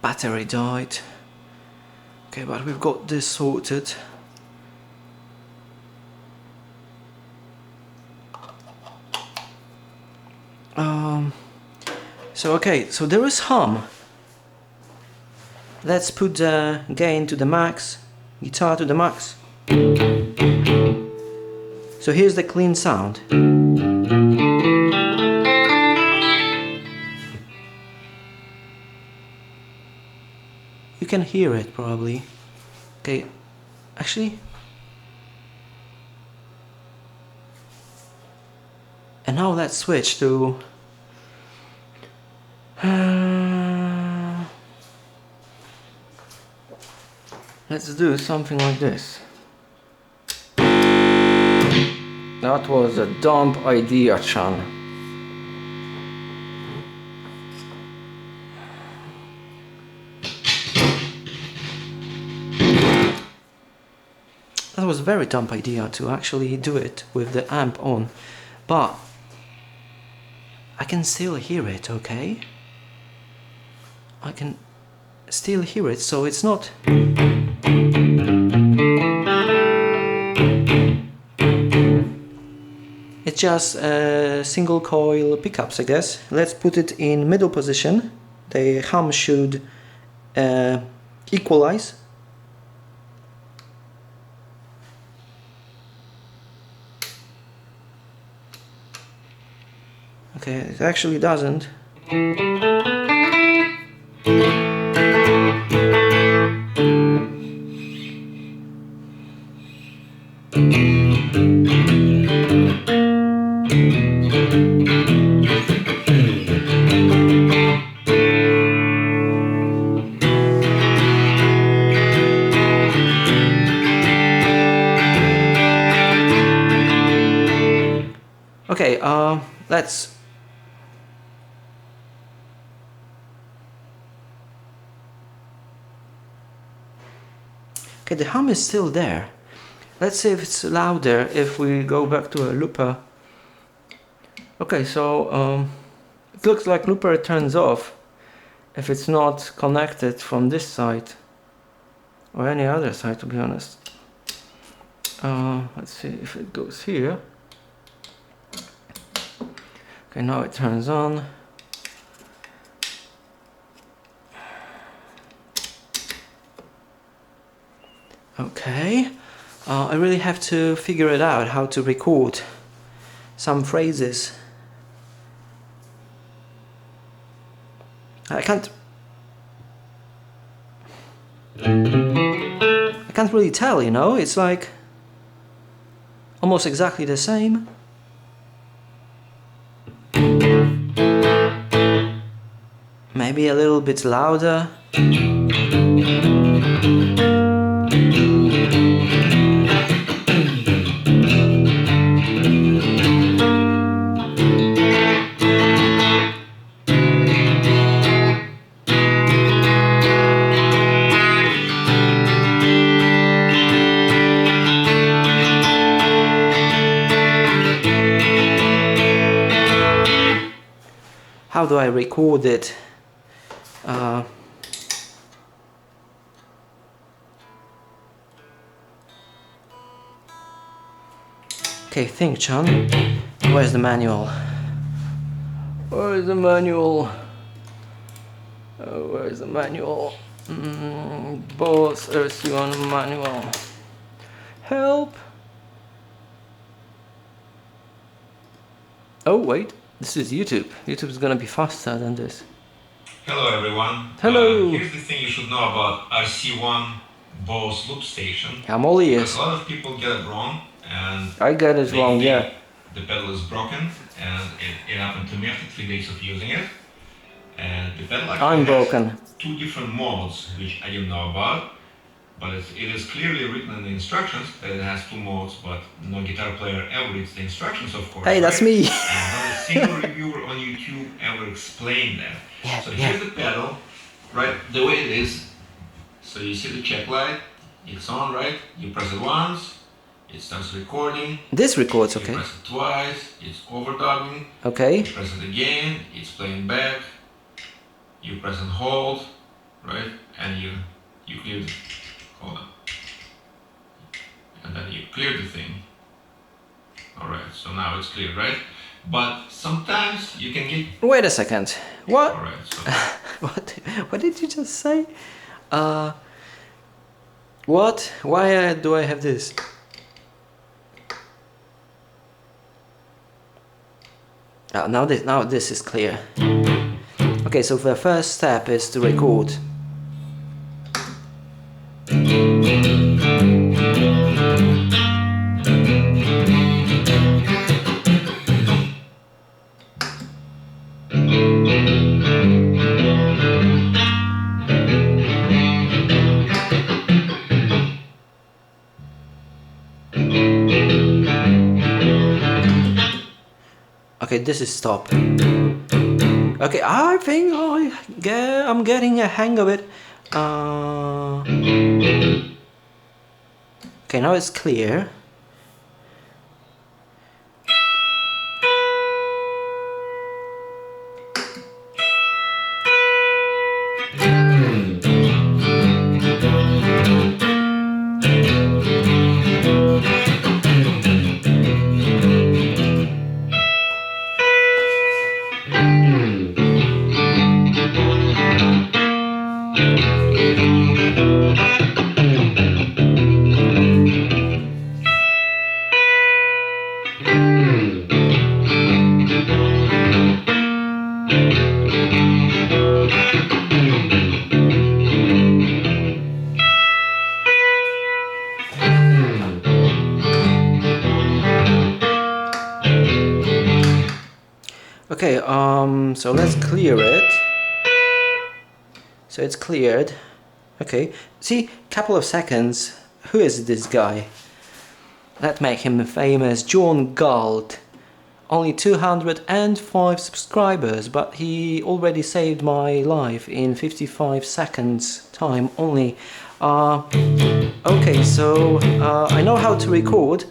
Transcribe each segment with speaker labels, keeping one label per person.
Speaker 1: battery died. Okay, but we've got this sorted. So okay, so there is hum. Let's put the gain to the max, guitar to the max. So here's the clean sound. You can hear it probably. Okay, actually. And now let's switch to let's do something like this. That was a dumb idea, Chan. That was a very dumb idea to actually do it with the amp on, but I can still hear it, okay? I can still hear it, so it's not... It's just single coil pickups, I guess. Let's put it in middle position. The hum should equalize. Okay, it actually doesn't. Okay, let's... Okay, the hum is still there. Let's see if it's louder if we go back to a looper. Okay, so it looks like looper turns off if it's not connected from this side or any other side, to be honest. Let's see if it goes here. Okay, now it turns on. Okay, I really have to figure it out how to record some phrases. I can't really tell, you know, it's like almost exactly the same. Maybe a little bit louder. How do I record it? Okay, think, Chan. Where's the manual? Where's the manual? Where's the manual? Boss RC-1 manual. Help! Oh wait, this is YouTube. YouTube is gonna be faster than this.
Speaker 2: Hello everyone.
Speaker 1: Hello!
Speaker 2: Here's the thing you should know about RC-1 Bose loop station.
Speaker 1: I'm all ears.
Speaker 2: Because a lot of people get it wrong, and
Speaker 1: I get it wrong, yeah.
Speaker 2: The pedal is broken, and it happened to me after 3 days of using it. And the pedal actually has 2 different modes, which I didn't know about. But it is clearly written in the instructions that it has 2 modes, but no guitar player ever reads the instructions, of course.
Speaker 1: Hey, that's me!
Speaker 2: And not a single reviewer on YouTube ever explained that.
Speaker 1: Yeah,
Speaker 2: so here's the pedal, right, the way it is. So you see the check light, it's on, right? You press it once, it starts recording.
Speaker 1: This records, okay.
Speaker 2: You press it twice, it's overdubbing.
Speaker 1: Okay.
Speaker 2: You press it again, it's playing back. You press and hold, right? And you clear the, hold on, and then you clear the thing. All right, so now it's clear, right? But sometimes you can get.
Speaker 1: Wait a second. What?
Speaker 2: All right, so
Speaker 1: what did you just say? What? Why do I have this? Now this is clear. Okay, so the first step is to record. Okay, this is stop. Okay, I think I'm getting a hang of it. Okay, now it's clear. Okay, so let's clear it. So it's cleared. Okay, see, couple of seconds. Who is this guy? Let's make him famous. John Galt. Only 205 subscribers, but he already saved my life in 55 seconds time only. Okay, so I know how to record.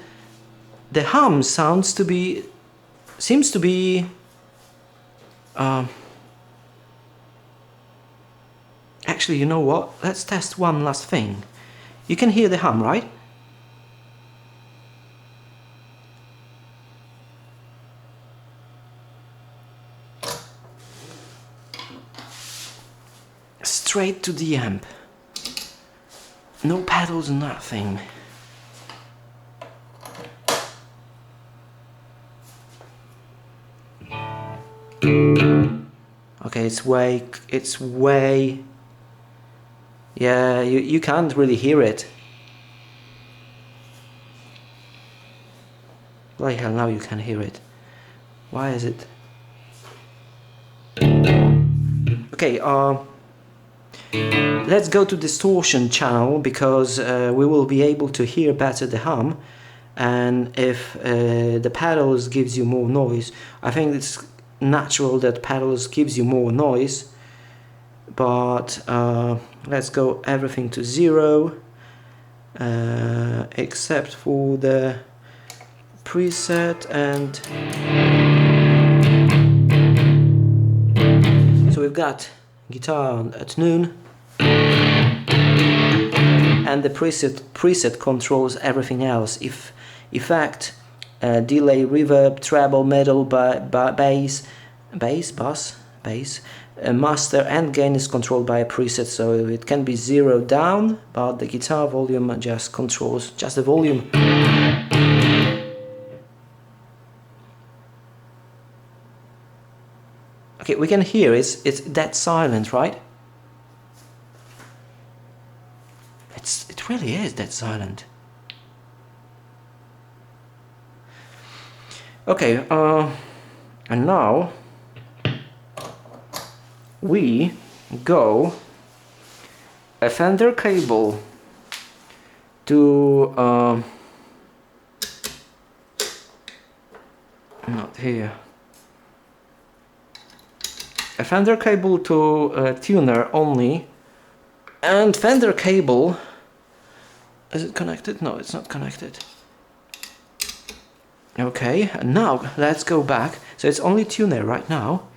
Speaker 1: The hum seems to be actually, you know what? Let's test one last thing. You can hear the hum, right? Straight to the amp. No pedals, nothing. Okay, it's way. Yeah, you can't really hear it. Bloody hell, now you can hear it. Why is it? Okay, let's go to distortion channel, because we will be able to hear better the hum, and if the pedals gives you more noise, I think it's natural that pedals gives you more noise, but let's go everything to 0 except for the preset, and so we've got guitar at noon, and the preset controls everything else. If effect, delay, reverb, treble, middle, bass, master and gain is controlled by a preset, so it can be 0 down, but the guitar volume just controls just the volume. Okay, we can hear it's dead silent, right? It really is dead silent. Okay, and now we go a Fender cable to not here. A Fender cable to tuner only, and Fender cable. Is it connected? No, it's not connected. Okay, and now let's go back. So it's only tuner right now.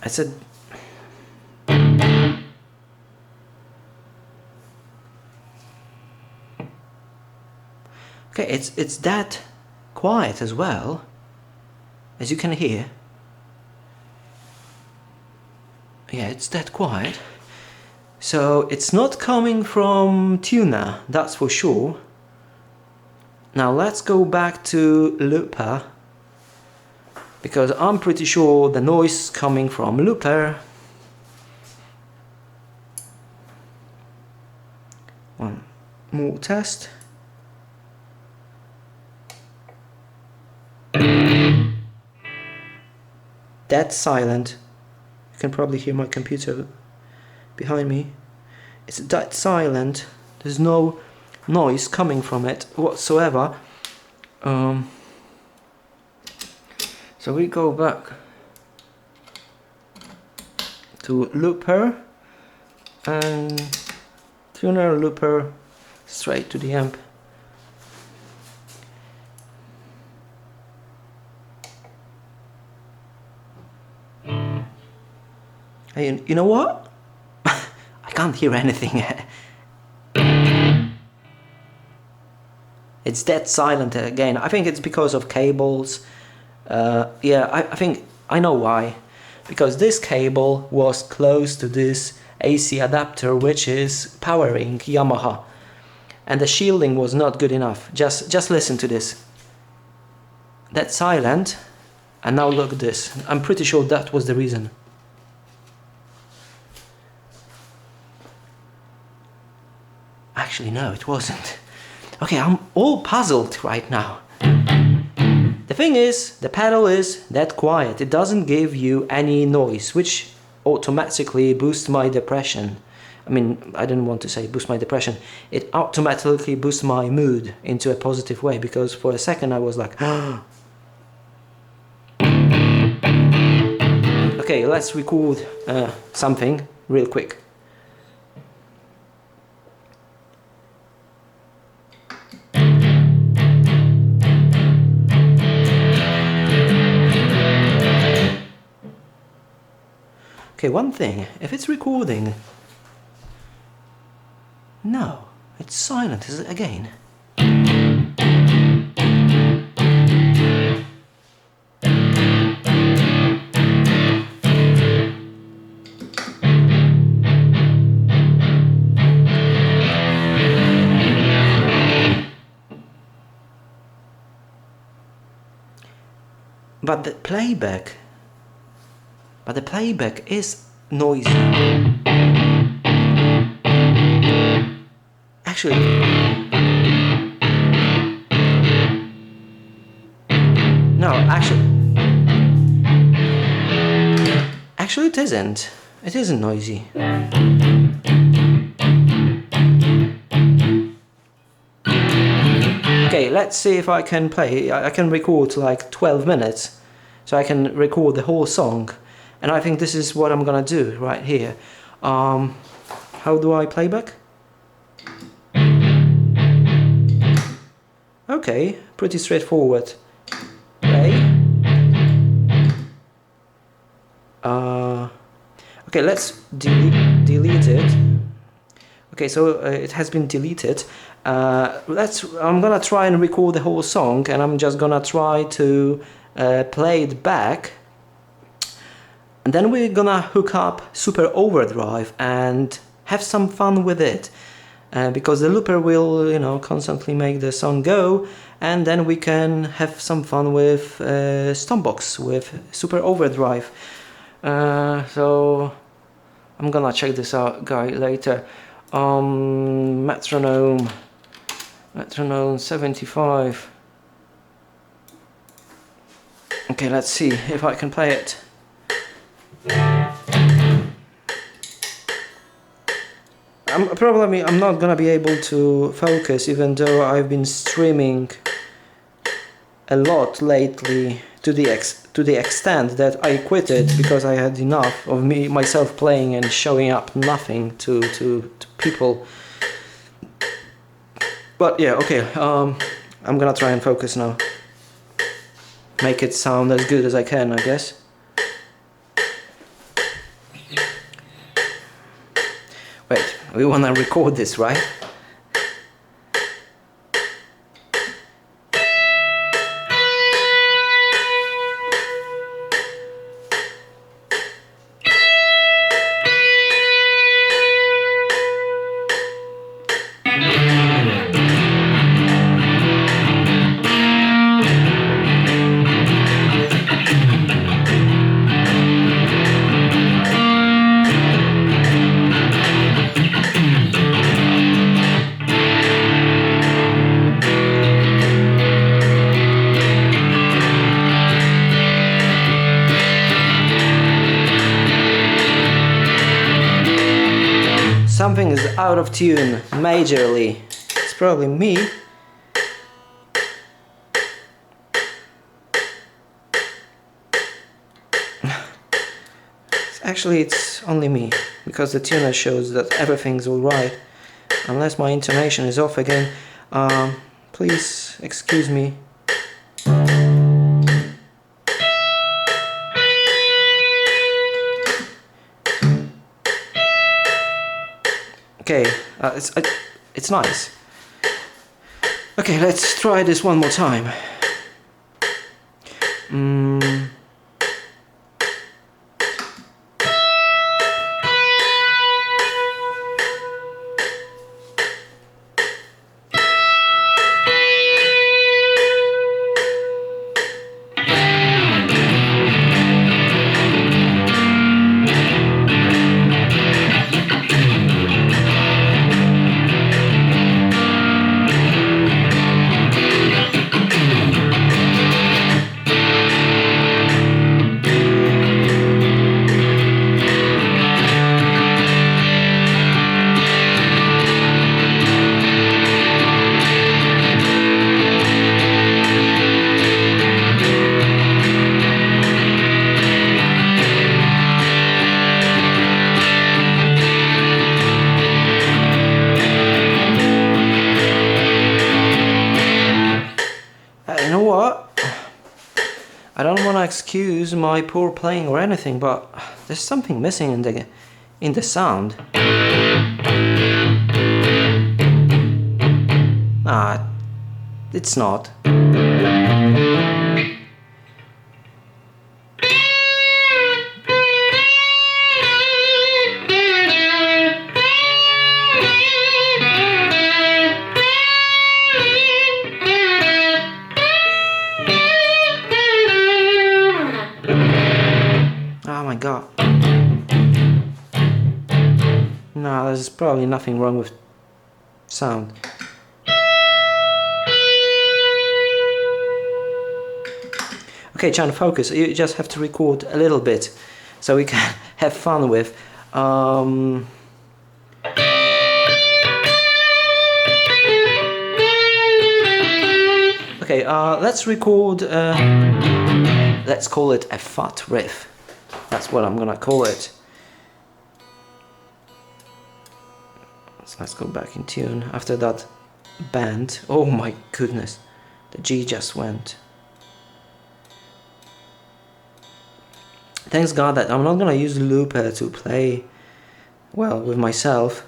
Speaker 1: I said... Okay, it's that quiet as well, as you can hear. Yeah, it's that quiet. So it's not coming from tuner, that's for sure. Now let's go back to looper, because I'm pretty sure the noise is coming from looper. One more test. Dead silent. You can probably hear my computer behind me. It's dead silent. There's no noise coming from it whatsoever. So we go back to looper and tuner, looper, straight to the amp. Hey, you know what? I can't hear anything. It's dead silent again. I think it's because of cables. Yeah, I think I know why. Because this cable was close to this AC adapter, which is powering Yamaha, and the shielding was not good enough. Just listen to this. That's silent, and now look at this. I'm pretty sure that was the reason. Actually, no, it wasn't. Okay, I'm all puzzled right now. The thing is, the pedal is that quiet. It doesn't give you any noise, which automatically boosts my depression. I mean, I didn't want to say boost my depression. It automatically boosts my mood into a positive way, because for a second I was like, okay, let's record something real quick. Okay, one thing, if it's recording... No, it's silent again. But the playback is noisy. Actually, no, actually it isn't. It isn't noisy. Okay, let's see if I can play. I can record like 12 minutes, so I can record the whole song. And I think this is what I'm gonna do right here. How do I play back? Okay, pretty straightforward. Play. Okay, let's delete it. Okay, so it has been deleted. I'm gonna try and record the whole song, and I'm just gonna try to play it back. And then we're gonna hook up Super Overdrive and have some fun with it, because the looper will, you know, constantly make the song go, and then we can have some fun with Stompbox with Super Overdrive. So I'm gonna check this out, guy, later. Metronome 75. Okay, let's see if I can play it. I'm not gonna be able to focus, even though I've been streaming a lot lately, to the extent that I quit it because I had enough of myself playing and showing up nothing to people. But yeah, okay, I'm gonna try and focus now. Make it sound as good as I can, I guess. We want to record this, right? Something is out of tune, majorly. It's probably me. Actually, it's only me, because the tuner shows that everything's alright. Unless my intonation is off again. Please excuse me. Okay, it's nice. Okay, let's try this one more time. You know what? I don't want to excuse my poor playing or anything, but there's something missing in the sound. Nah, it's not. Oh my god. No, there's probably nothing wrong with sound. Okay, Chan, focus. You just have to record a little bit so we can have fun with. Okay, let's record, let's call it a fat riff. That's what I'm gonna call it. So let's go back in tune. After that bend, oh my goodness, the G just went. Thanks God that I'm not gonna use looper to play, well, with myself,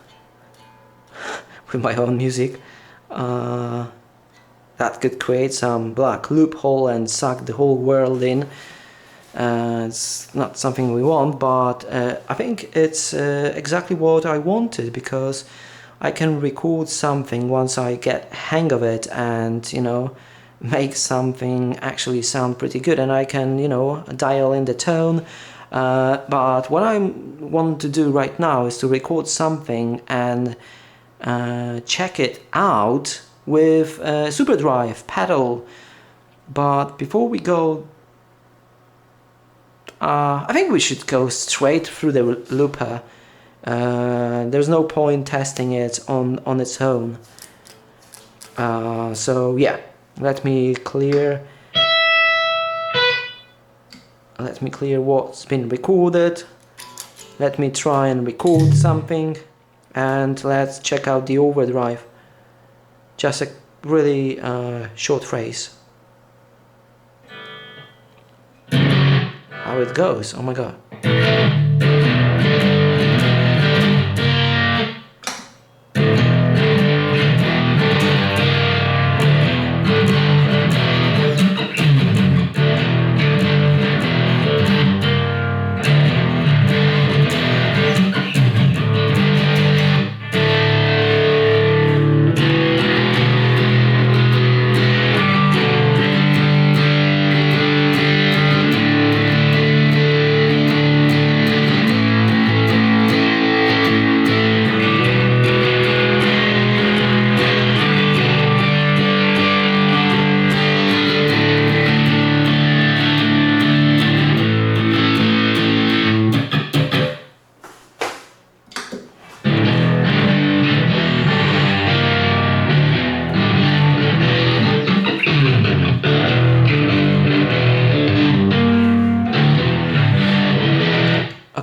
Speaker 1: with my own music. That could create some black loophole and suck the whole world in. It's not something we want, but I think it's exactly what I wanted, because I can record something once I get hang of it and, you know, make something actually sound pretty good, and I can, you know, dial in the tone. But what I want to do right now is to record something and check it out with Superdrive pedal. But before we go, I think we should go straight through the looper. There's no point testing it on its own. So yeah, let me clear what's been recorded. Let me try and record something, and let's check out the overdrive. Just a really short phrase. How it goes, oh my god.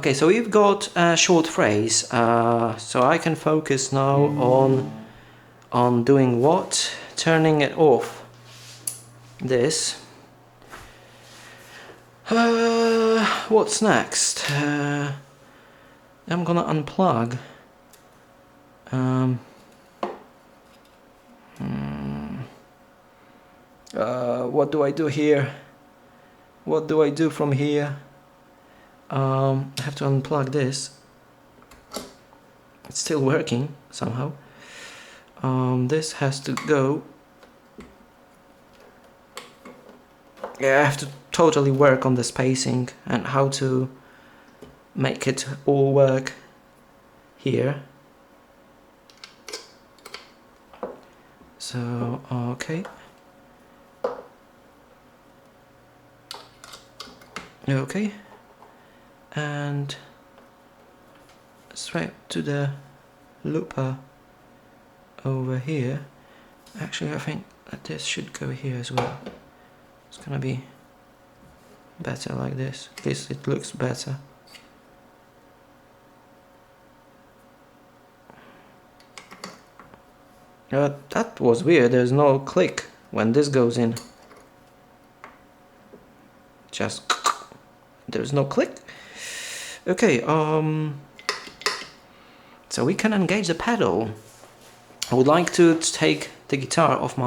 Speaker 1: Okay, so we've got a short phrase, so I can focus now on doing what? Turning it off. This. What's next? I'm gonna unplug. What do I do here? What do I do from here? I have to unplug this. It's still working somehow. This has to go. Yeah, I have to totally work on the spacing and how to make it all work here. So, okay. Okay. And straight to the looper over here. Actually, I think that this should go here as well. It's gonna be better like this. At least it looks better. That was weird. There's no click when this goes in. Just there's no click. Okay, so we can engage the pedal. I would like to take the guitar off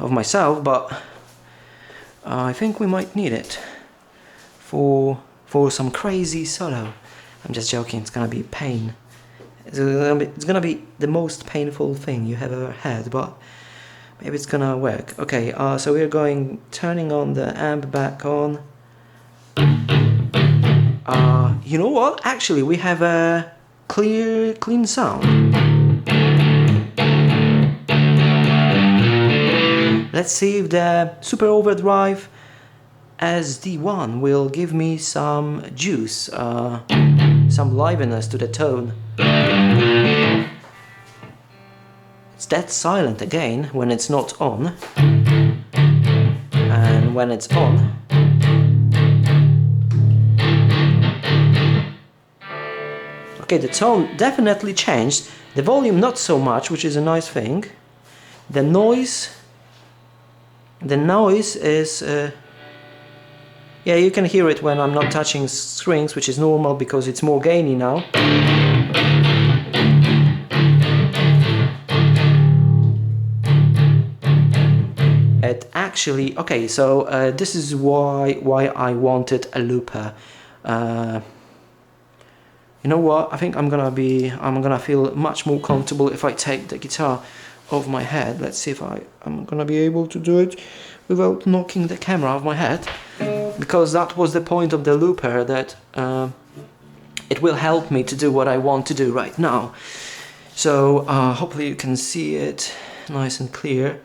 Speaker 1: myself, but I think we might need it for some crazy solo. I'm just joking. It's gonna be pain. It's gonna be the most painful thing you have ever had, but maybe it's gonna work. Okay, so we're turning on the amp back on. You know what? Actually, we have a clean sound. Let's see if the Super Overdrive SD-1 will give me some juice, some liveliness to the tone. It's dead silent again when it's not on, and when it's on, okay, the tone definitely changed. The volume not so much, which is a nice thing. The noise is yeah, you can hear it when I'm not touching strings, which is normal because it's more gainy now. It actually, okay, so this is why I wanted a looper. You know what? I think I'm gonna feel much more comfortable if I take the guitar off my head. Let's see if I'm gonna be able to do it without knocking the camera off my head, because that was the point of the looper, that it will help me to do what I want to do right now. So hopefully you can see it nice and clear.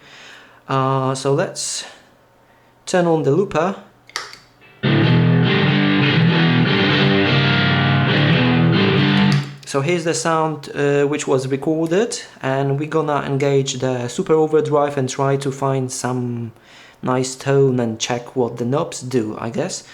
Speaker 1: So let's turn on the looper. So here's the sound which was recorded, and we're gonna engage the Super Overdrive and try to find some nice tone and check what the knobs do, I guess.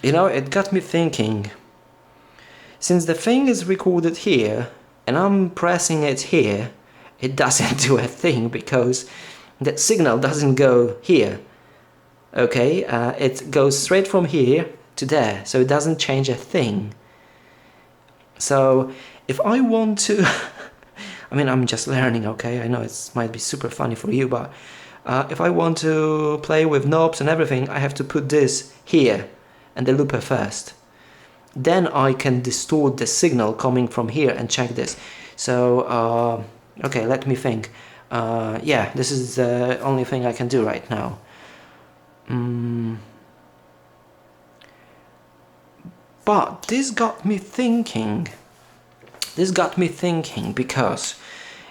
Speaker 1: You know, it got me thinking. Since the thing is recorded here and I'm pressing it here, it doesn't do a thing because the signal doesn't go here. Okay, it goes straight from here to there, so it doesn't change a thing. So if I want to I mean, I'm just learning, okay? I know it might be super funny for you, but if I want to play with knobs and everything, I have to put this here and the looper first. Then I can distort the signal coming from here and check this. So, okay, let me think. Yeah, this is the only thing I can do right now. But this got me thinking. This got me thinking because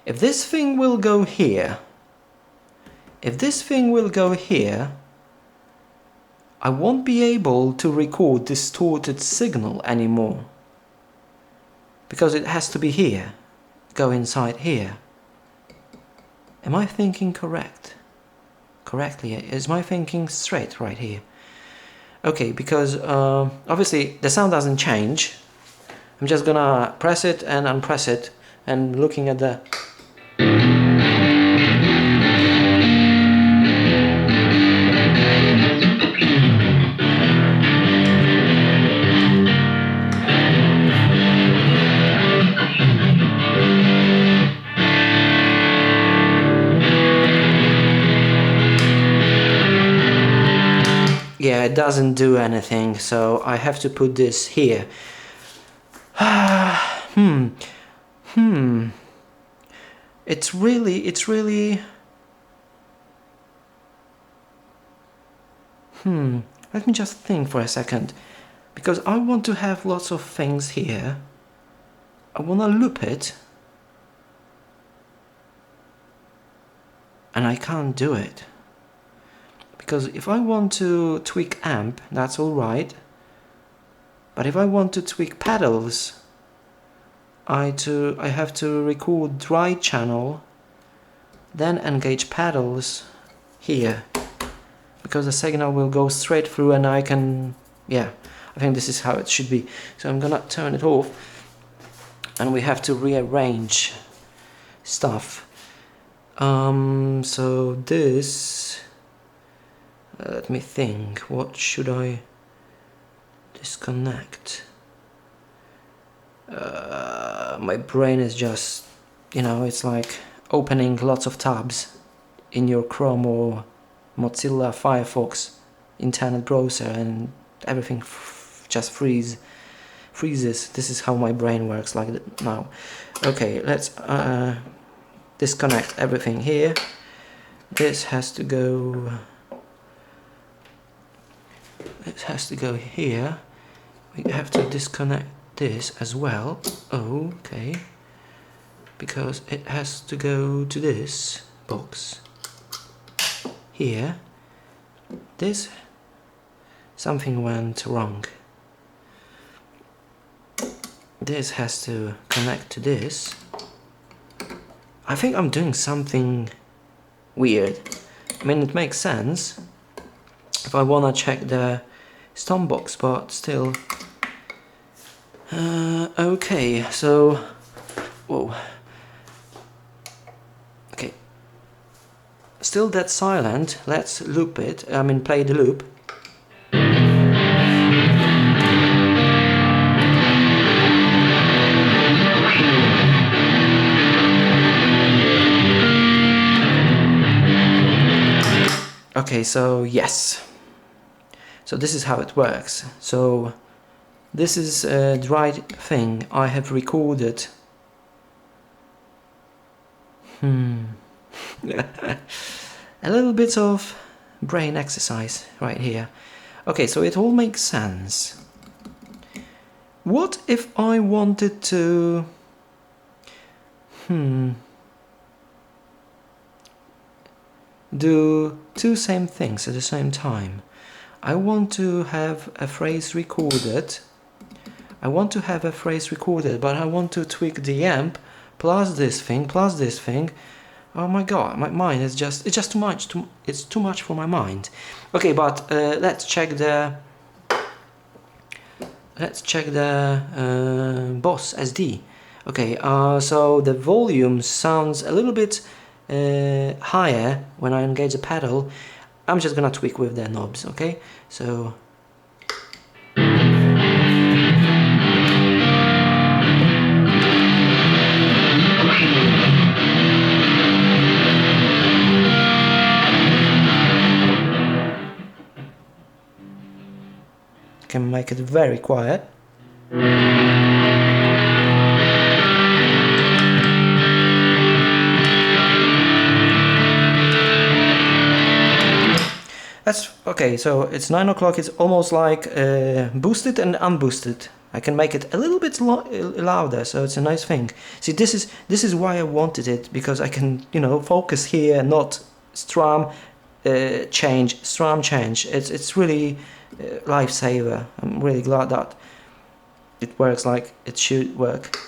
Speaker 1: if this thing will go here, I won't be able to record distorted signal anymore, because it has to be here, go inside here. Am I thinking correctly? Is my thinking straight right here? Okay, because obviously the sound doesn't change. I'm just gonna press it and unpress it, and looking at the yeah, it doesn't do anything, so I have to put this here. It's really let me just think for a second, because I want to have lots of things here. I want to loop it, and I can't do it, because if I want to tweak amp, that's alright, but if I want to tweak pedals, I have to record right channel, then engage pedals here, because the signal will go straight through, and I can, yeah, I think this is how it should be. So I'm gonna turn it off, and we have to rearrange stuff. So this, let me think, what should I disconnect? My brain is just, you know, it's like opening lots of tabs in your Chrome or Mozilla Firefox internet browser, and everything just freezes. This is how my brain works like that now. Okay, let's disconnect everything here. This has to go. It has to go here. We have to disconnect this as well. Okay, because it has to go to this box here. This, something went wrong. This has to connect to this. I think I'm doing something weird. I mean, it makes sense if I wanna check the stomp box, but still. Okay, so, whoa. Okay, still dead silent. Let's loop it. I mean, play the loop. Okay, so yes. So this is how it works. So this is the right thing. I have recorded. A little bit of brain exercise right here. Okay, so it all makes sense. What if I wanted to do two same things at the same time? I want to have a phrase recorded. I want to have a phrase recorded, but I want to tweak the amp plus this thing, plus this thing. Oh my god, my mind is just, it's just too much. It's too much for my mind. Okay, but let's check the Boss SD. Okay, so the volume sounds a little bit higher when I engage the pedal. I'm just gonna tweak with the knobs, okay? So can make it very quiet. That's okay, so it's 9 o'clock, it's almost like boosted and unboosted. I can make it a little bit louder, so it's a nice thing. See, this is why I wanted it, because I can, you know, focus here, not strum strum change. It's really lifesaver. I'm really glad that it works like it should work.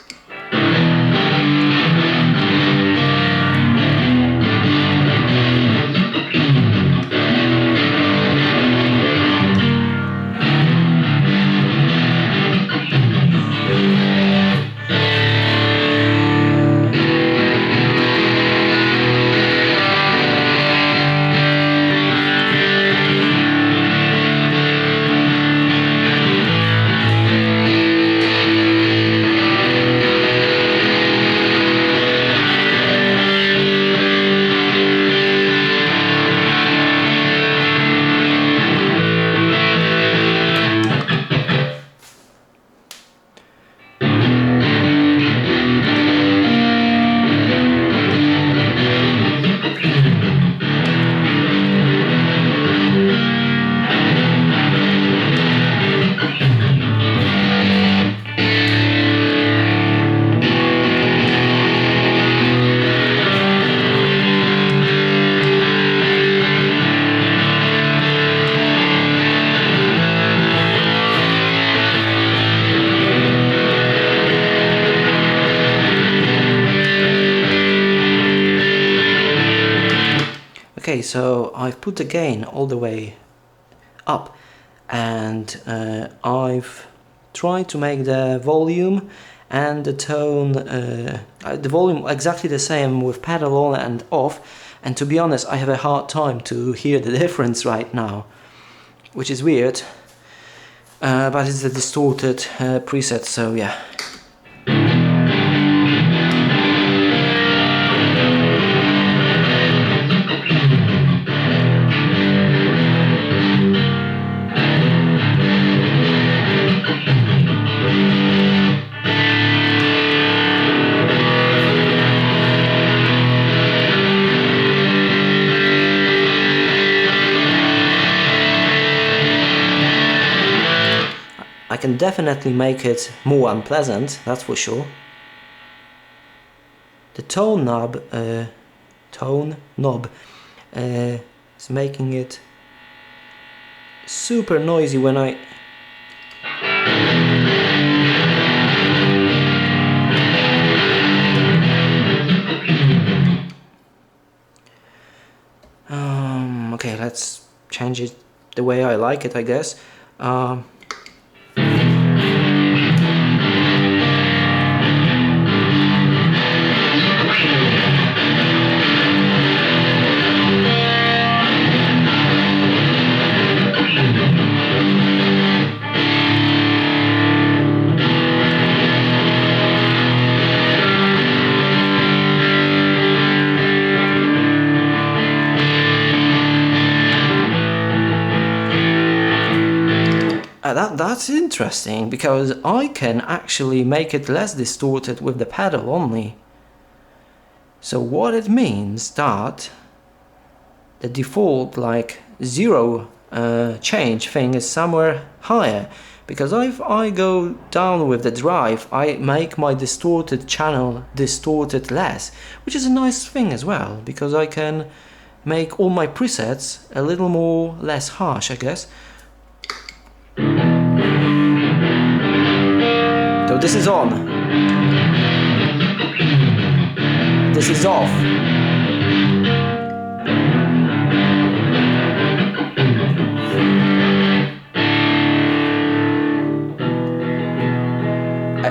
Speaker 1: Okay, so I've put the gain all the way up, and I've tried to make the volume and the tone, the volume exactly the same with pedal on and off, and to be honest I have a hard time to hear the difference right now, which is weird, but it's a distorted preset, so yeah. I can definitely make it more unpleasant, that's for sure. The tone knob is making it super noisy when I okay, let's change it the way I like it, I guess. That's interesting, because I can actually make it less distorted with the pedal only. So what it means that the default like zero change thing is somewhere higher, because if I go down with the drive I make my distorted channel distorted less, which is a nice thing as well, because I can make all my presets a little more less harsh, I guess. So this is on, this is off.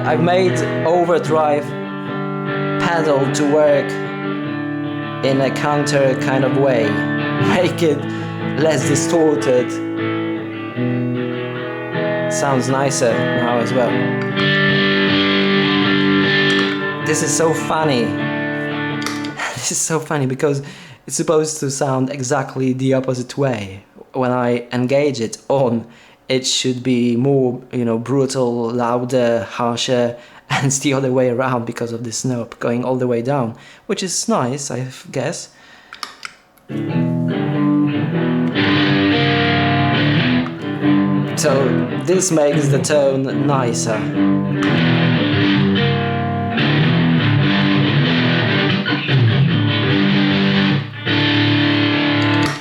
Speaker 1: I've made Overdrive pedal to work in a counter kind of way, make it less distorted. Sounds nicer now as well. This is so funny. This is so funny because it's supposed to sound exactly the opposite way. When I engage it on, it should be more, you know, brutal, louder, harsher, and it's the other way around because of this knob going all the way down, which is nice, I guess. So this makes the tone nicer.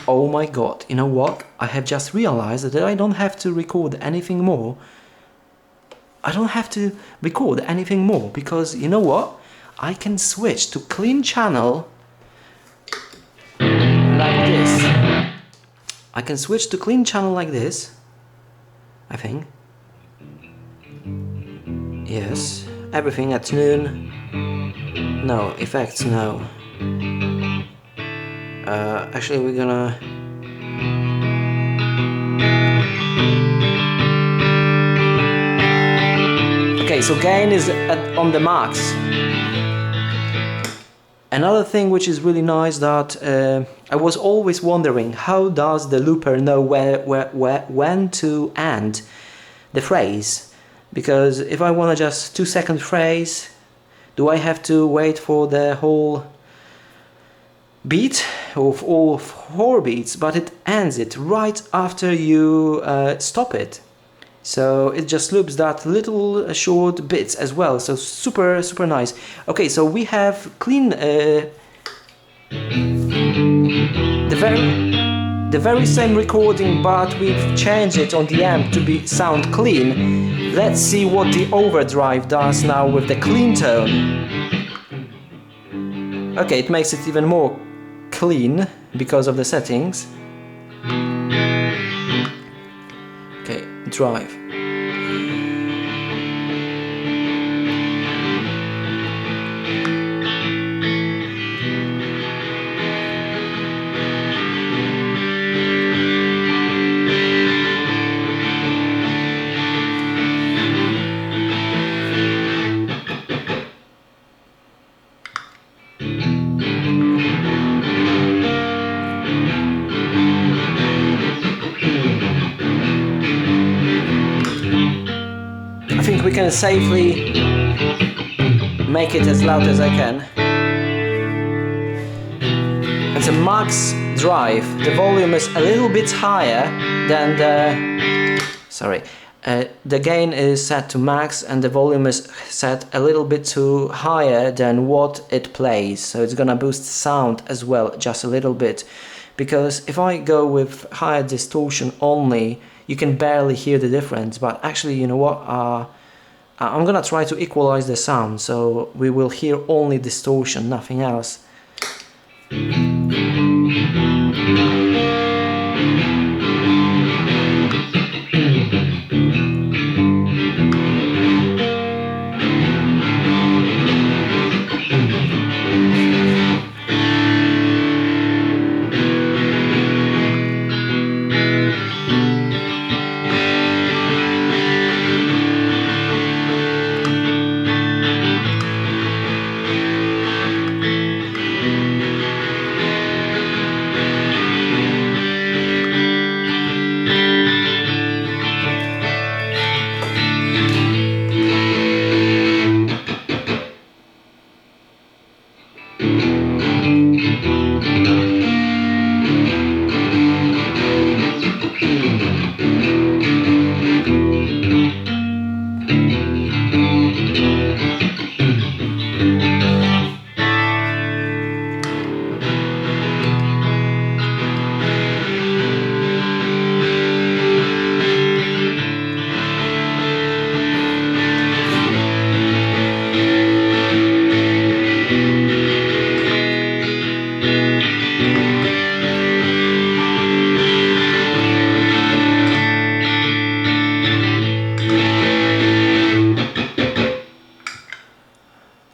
Speaker 1: Oh my god, you know what? I have just realized that I don't have to record anything more. I don't have to record anything more because, you know what? I can switch to clean channel like this. I can switch to clean channel like this, I think. Yes, everything at noon. No, effects, no. Actually we're gonna... Okay, so gain is on the max. Another thing which is really nice that I was always wondering, how does the looper know when to end the phrase? Because if I want to just 2-second phrase, do I have to wait for the whole beat of all 4 beats? But it ends it right after you stop it. So it just loops that little short bits as well, so super nice. Okay, so we have clean the very same recording, but we've changed it on the amp to be sound clean. Let's see what the overdrive does now with the clean tone. Okay, it makes it even more clean because of the settings. Okay, drive. I think we can safely make it as loud as I can. It's a max drive. The volume is a little bit higher than the... Sorry. The gain is set to max and the volume is set a little bit too higher than what it plays. So it's gonna boost sound as well, just a little bit. Because if I go with higher distortion only, you can barely hear the difference. But actually, you know what? I'm gonna try to equalize the sound, so we will hear only distortion, nothing else.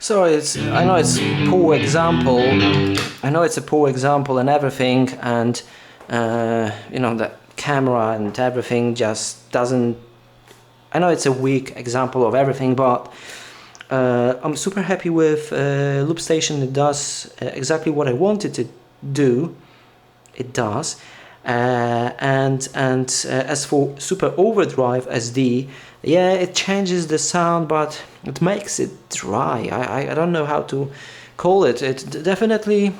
Speaker 1: So I know it's poor example. I know it's a poor example and everything, and you know, the camera and everything just doesn't. I know it's a weak example of everything, but I'm super happy with Loop Station. It does exactly what I wanted to do. It does. And as for Super Overdrive SD, yeah, it changes the sound, but it makes it dry. I don't know how to call it. It definitely...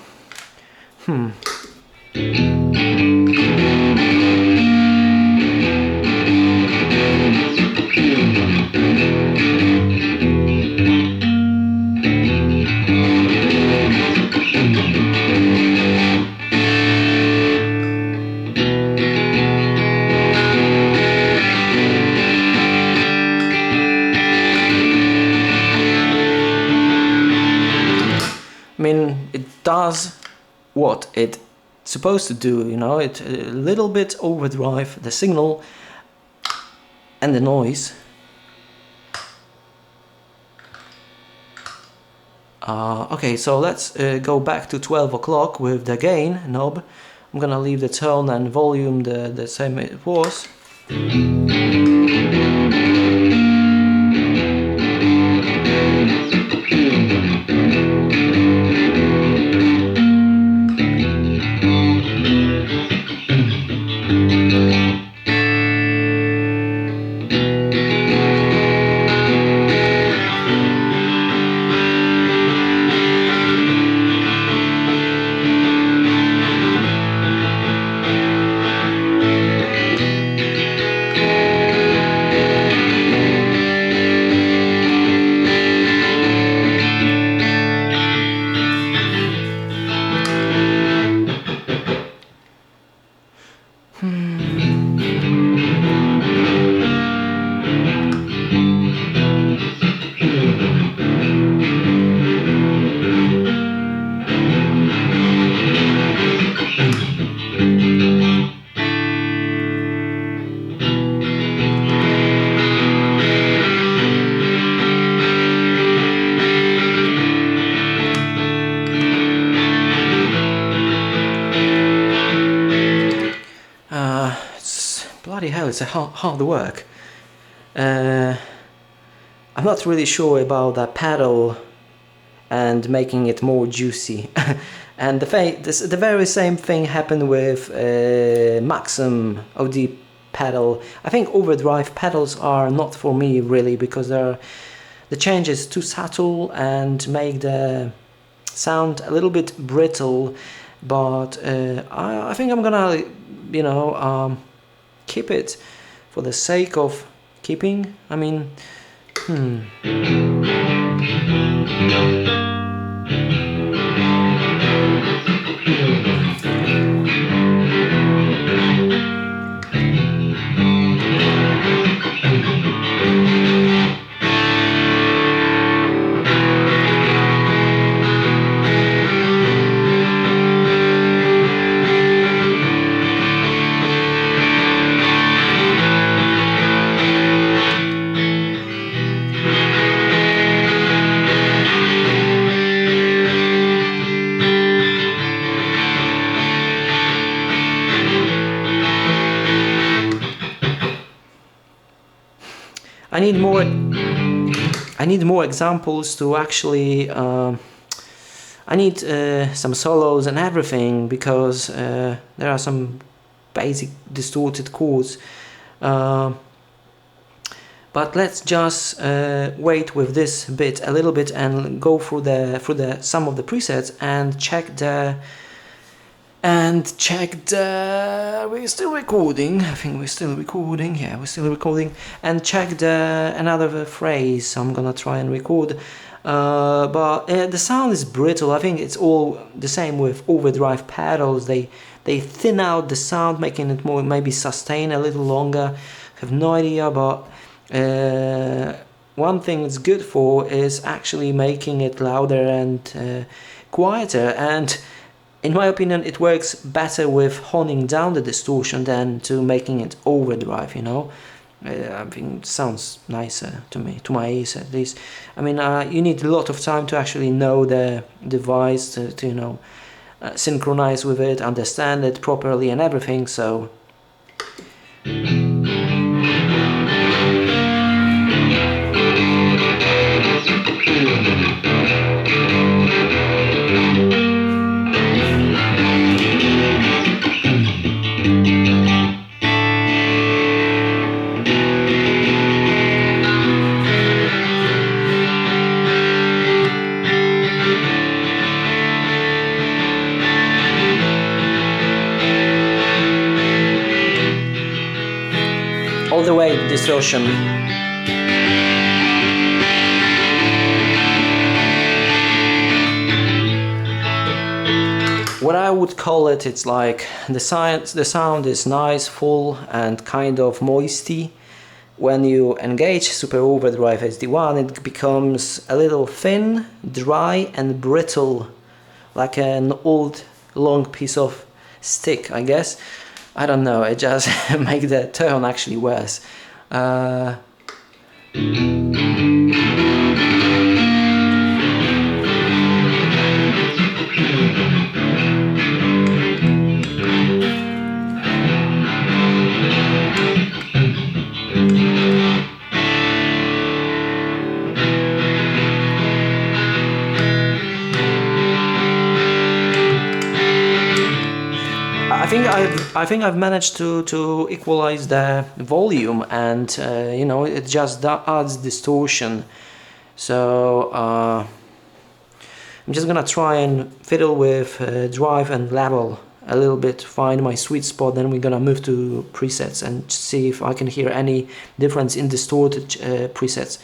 Speaker 1: what it's supposed to do, you know, it a little bit overdrive the signal and the noise. Okay, so let's go back to 12 o'clock with the gain knob. I'm gonna leave the tone and volume the same it was. Bloody hell, it's a hard work. I'm not really sure about that pedal and making it more juicy. And the very same thing happened with Maxim OD pedal. I think overdrive pedals are not for me really, because the change is too subtle and make the sound a little bit brittle. But I think I'm gonna, you know, keep it for the sake of keeping. I mean, I need more examples to actually. I need some solos and everything, because there are some basic distorted chords. But let's just wait with this bit a little bit and go through some of the presets and check the. We're still recording. I think we're still recording. Yeah, we're still recording. And check another phrase I'm gonna try and record. But the sound is brittle. I think it's all the same with overdrive pedals. They thin out the sound, making it more maybe sustain a little longer. I have no idea, but one thing it's good for is actually making it louder and quieter. And in my opinion, it works better with honing down the distortion than to making it overdrive, you know. I think it sounds nicer to me, to my ears at least. I mean, you need a lot of time to actually know the device, to you know, synchronize with it, understand it properly and everything, so... all the way the distortion. What I would call it, it's like the sound is nice, full and kind of moisty. When you engage Super Overdrive SD-1, it becomes a little thin, dry and brittle, like an old long piece of stick, I guess. I don't know, it just makes the tone actually worse. I think I've managed to equalize the volume, and you know, it just adds distortion. So I'm just gonna try and fiddle with drive and level a little bit, find my sweet spot. Then we're gonna move to presets and see if I can hear any difference in distorted presets.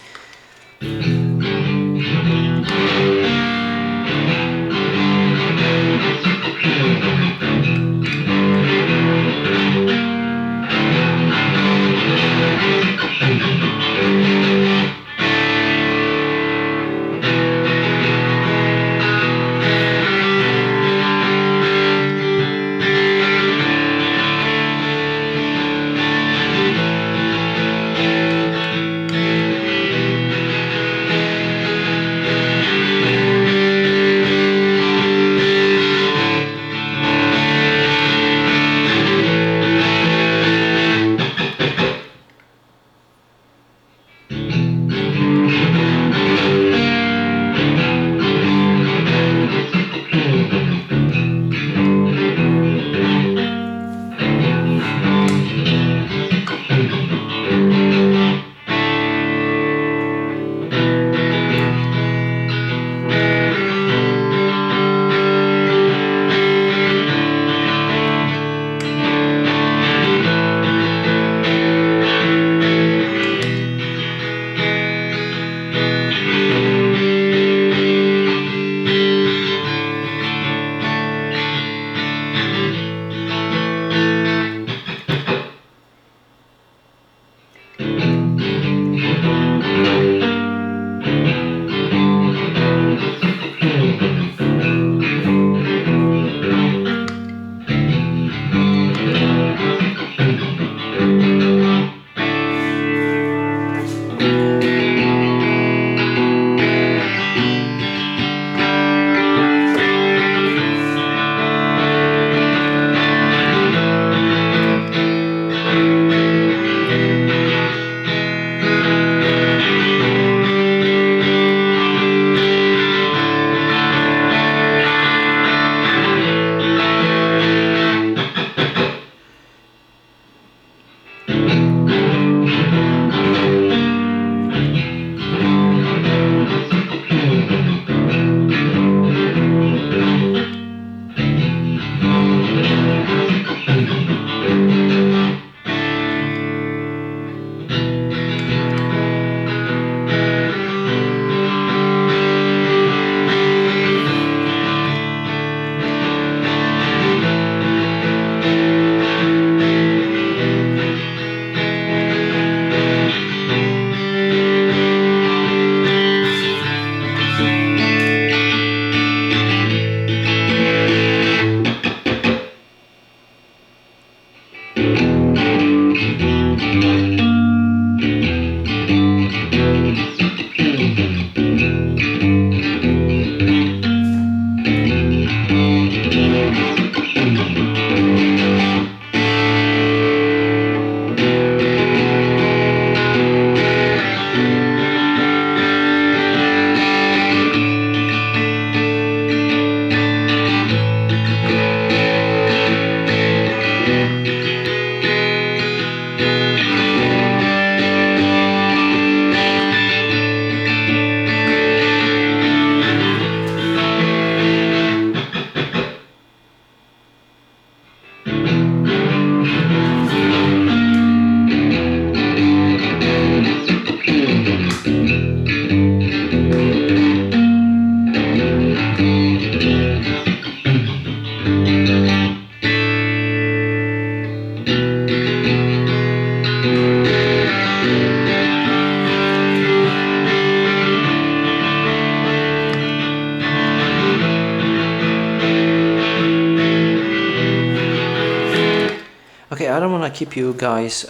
Speaker 1: keep you guys.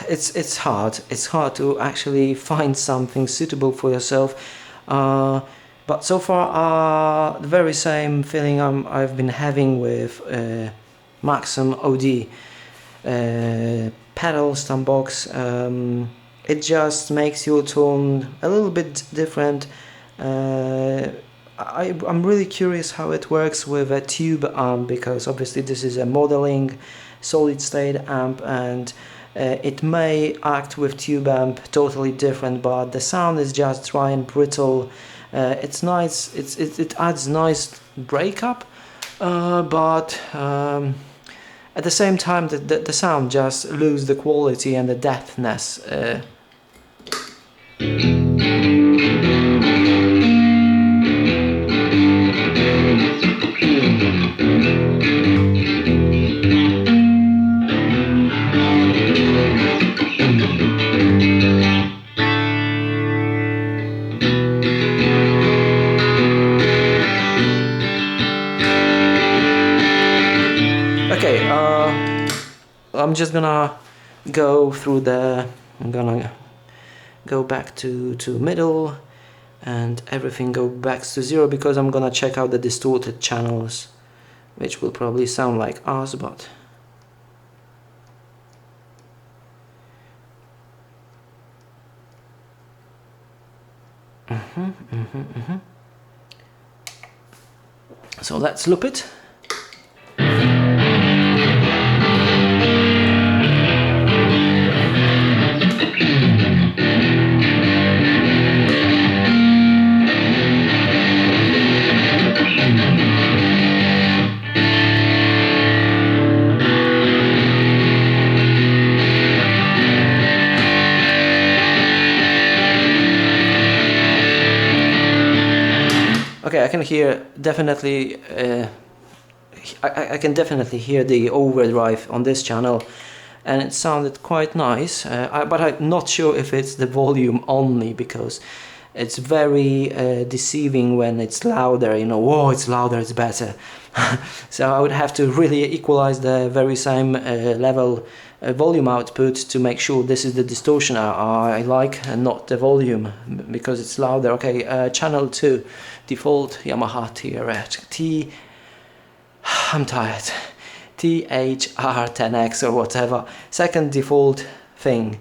Speaker 1: It's hard. It's hard to actually find something suitable for yourself. But so far, the very same feeling I've been having with Maxim OD pedal stump box. It just makes your tone a little bit different. I'm really curious how it works with a tube amp, because obviously this is a modeling solid state amp, and it may act with tube amp totally different, but the sound is just dry and brittle. It's nice, it adds nice breakup, but at the same time the sound just loses the quality and the depthness. Okay, I'm just gonna go through I'm gonna go back to middle and everything go back to 0, because I'm gonna check out the distorted channels, which will probably sound like us, but so let's loop it. Okay, I can hear definitely. I can definitely hear the overdrive on this channel, and it sounded quite nice. But I'm not sure if it's the volume only, because it's very deceiving when it's louder. You know, whoa, it's louder, it's better. So I would have to really equalize the very same level volume output to make sure this is the distortion I like and not the volume, because it's louder. Okay, channel 2, default Yamaha I'm tired, THR10X or whatever, second default thing.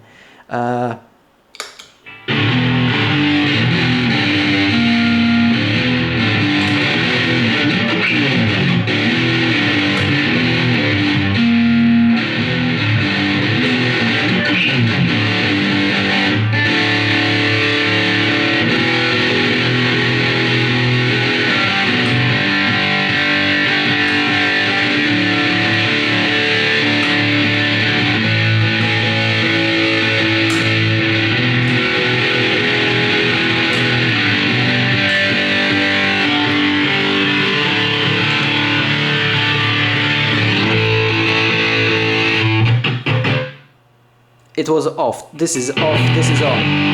Speaker 1: It was off, this is off, this is on.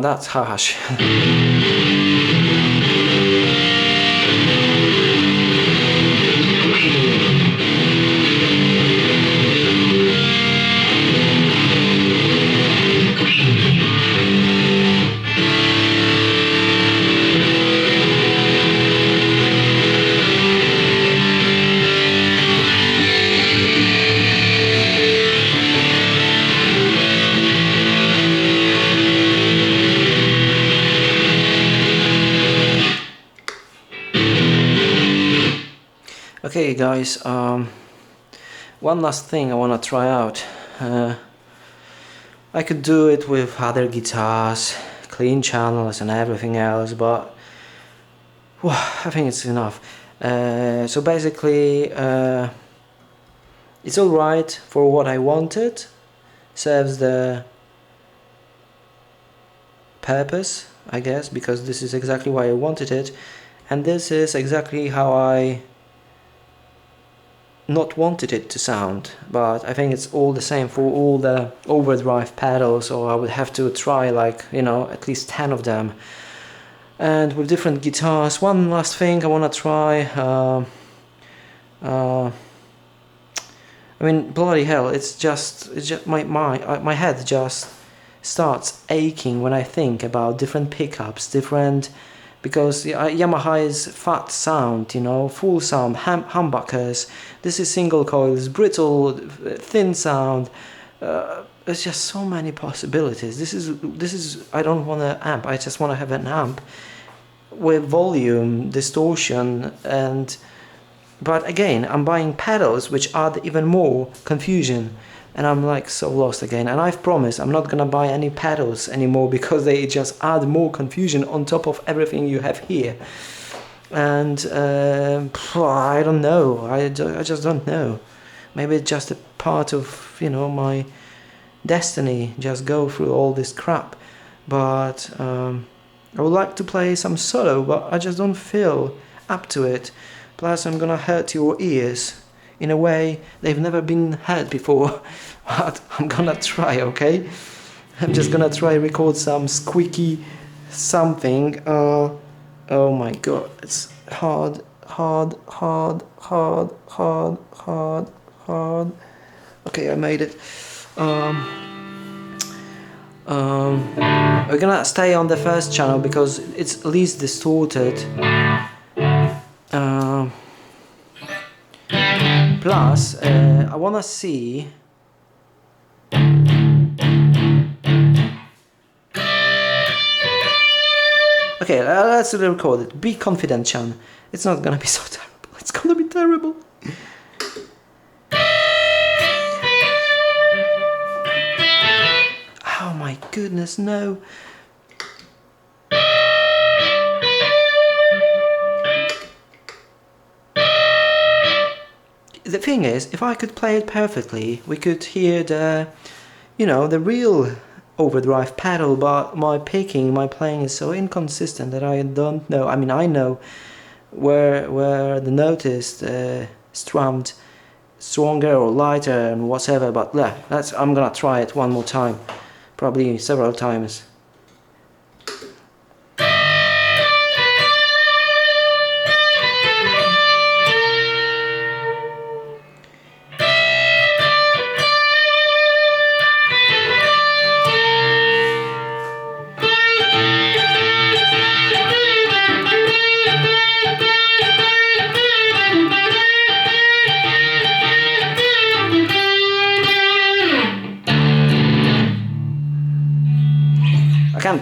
Speaker 1: that's harsh. Okay guys, one last thing I want to try out. I could do it with other guitars, clean channels and everything else, but I think it's enough. So basically it's alright for what I wanted, serves the purpose, I guess, because this is exactly why I wanted it, and this is exactly how I not wanted it to sound, but I think it's all the same for all the overdrive pedals, or I would have to try like, you know, at least 10 of them, and with different guitars. One last thing I want to try, I mean, bloody hell, it's just my head just starts aching when I think about different pickups, because Yamaha's fat sound, you know, full sound, humbuckers, this is single coils, brittle, thin sound, there's just so many possibilities. This is I don't want an amp, I just want to have an amp with volume, distortion, but again, I'm buying pedals which add even more confusion, and I'm like so lost again. And I've promised I'm not gonna buy any pedals anymore because they just add more confusion on top of everything you have here. And I don't know, I just don't know. Maybe it's just a part of, you know, my destiny, just go through all this crap. But I would like to play some solo, but I just don't feel up to it. Plus I'm gonna hurt your ears in a way they've never been heard before, but I'm gonna try, okay? I'm just gonna try record some squeaky something. Oh my god, it's hard. Okay, I made it. We're gonna stay on the first channel because it's least distorted. Plus, I wanna see. Okay, let's record it. Be confident, Chan. It's not gonna be so terrible. It's gonna be terrible. Oh my goodness, no. The thing is, if I could play it perfectly, we could hear the, you know, the real overdrive pedal, but my playing is so inconsistent that I don't know. I mean, I know where the note is strummed stronger or lighter and whatever, but I'm gonna try it one more time, probably several times.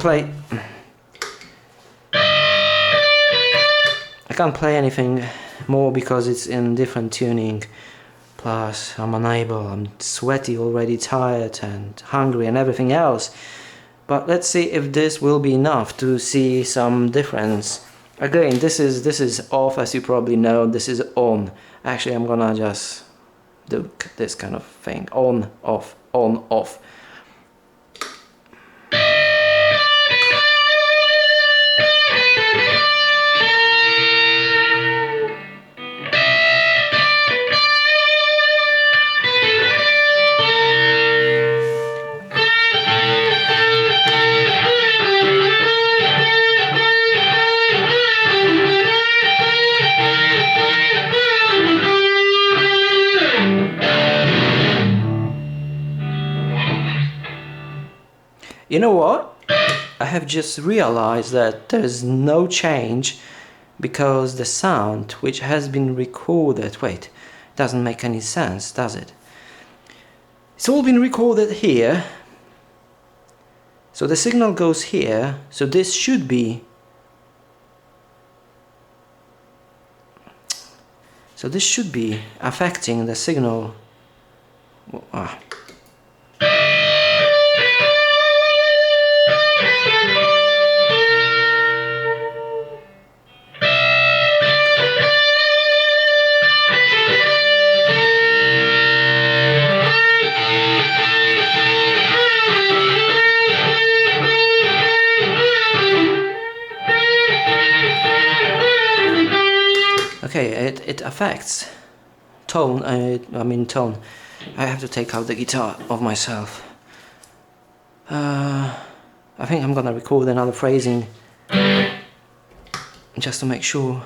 Speaker 1: I can't play anything more because it's in different tuning. Plus I'm sweaty already, tired and hungry and everything else. But let's see if this will be enough to see some difference. Again, this is off, as you probably know. This is on. Actually, I'm gonna just do this kind of thing. On, off, on, off. You know what? I have just realized that there is no change because the sound which has been recorded, wait, doesn't make any sense, does it? It's all been recorded here, so the signal goes here, so this should be, affecting the signal. Ah. Okay, it affects tone, I mean tone. I have to take out the guitar of myself. I think I'm gonna record another phrasing just to make sure.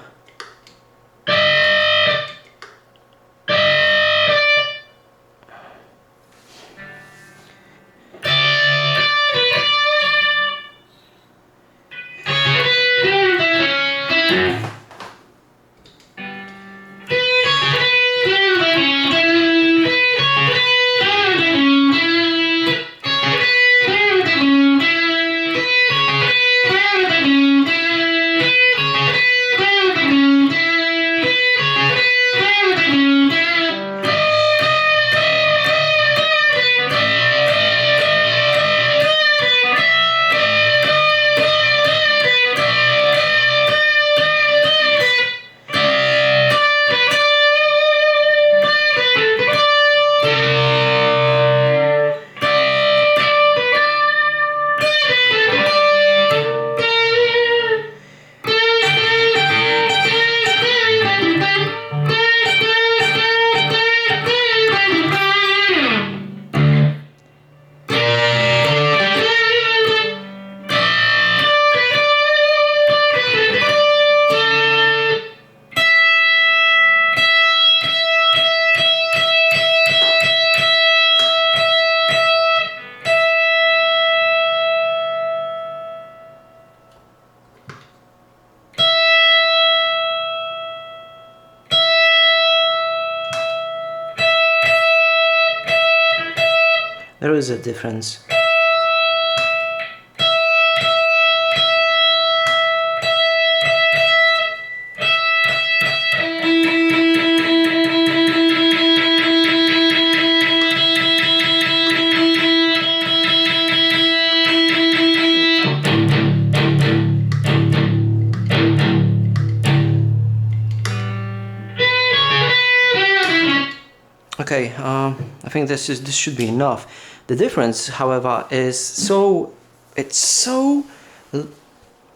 Speaker 1: There is a difference. Okay, I think this should be enough. The difference, however, is it's so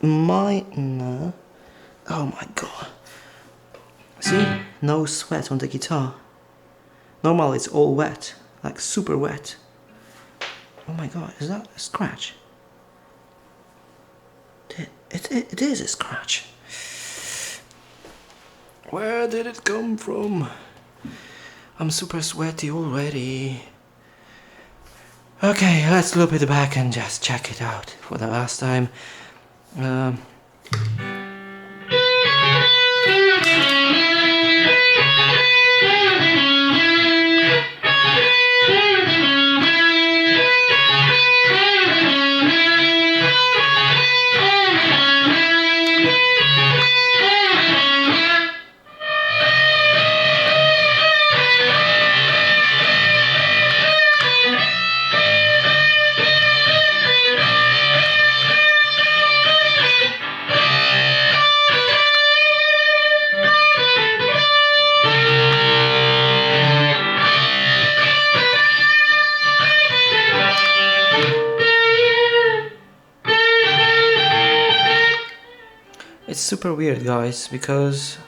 Speaker 1: minor. Oh my god! See, no sweat on the guitar. Normally it's all wet, like super wet. Oh my god, is that a scratch? It is a scratch. Where did it come from? I'm super sweaty already. Okay, let's loop it back and just check it out for the last time. It's super weird, guys, because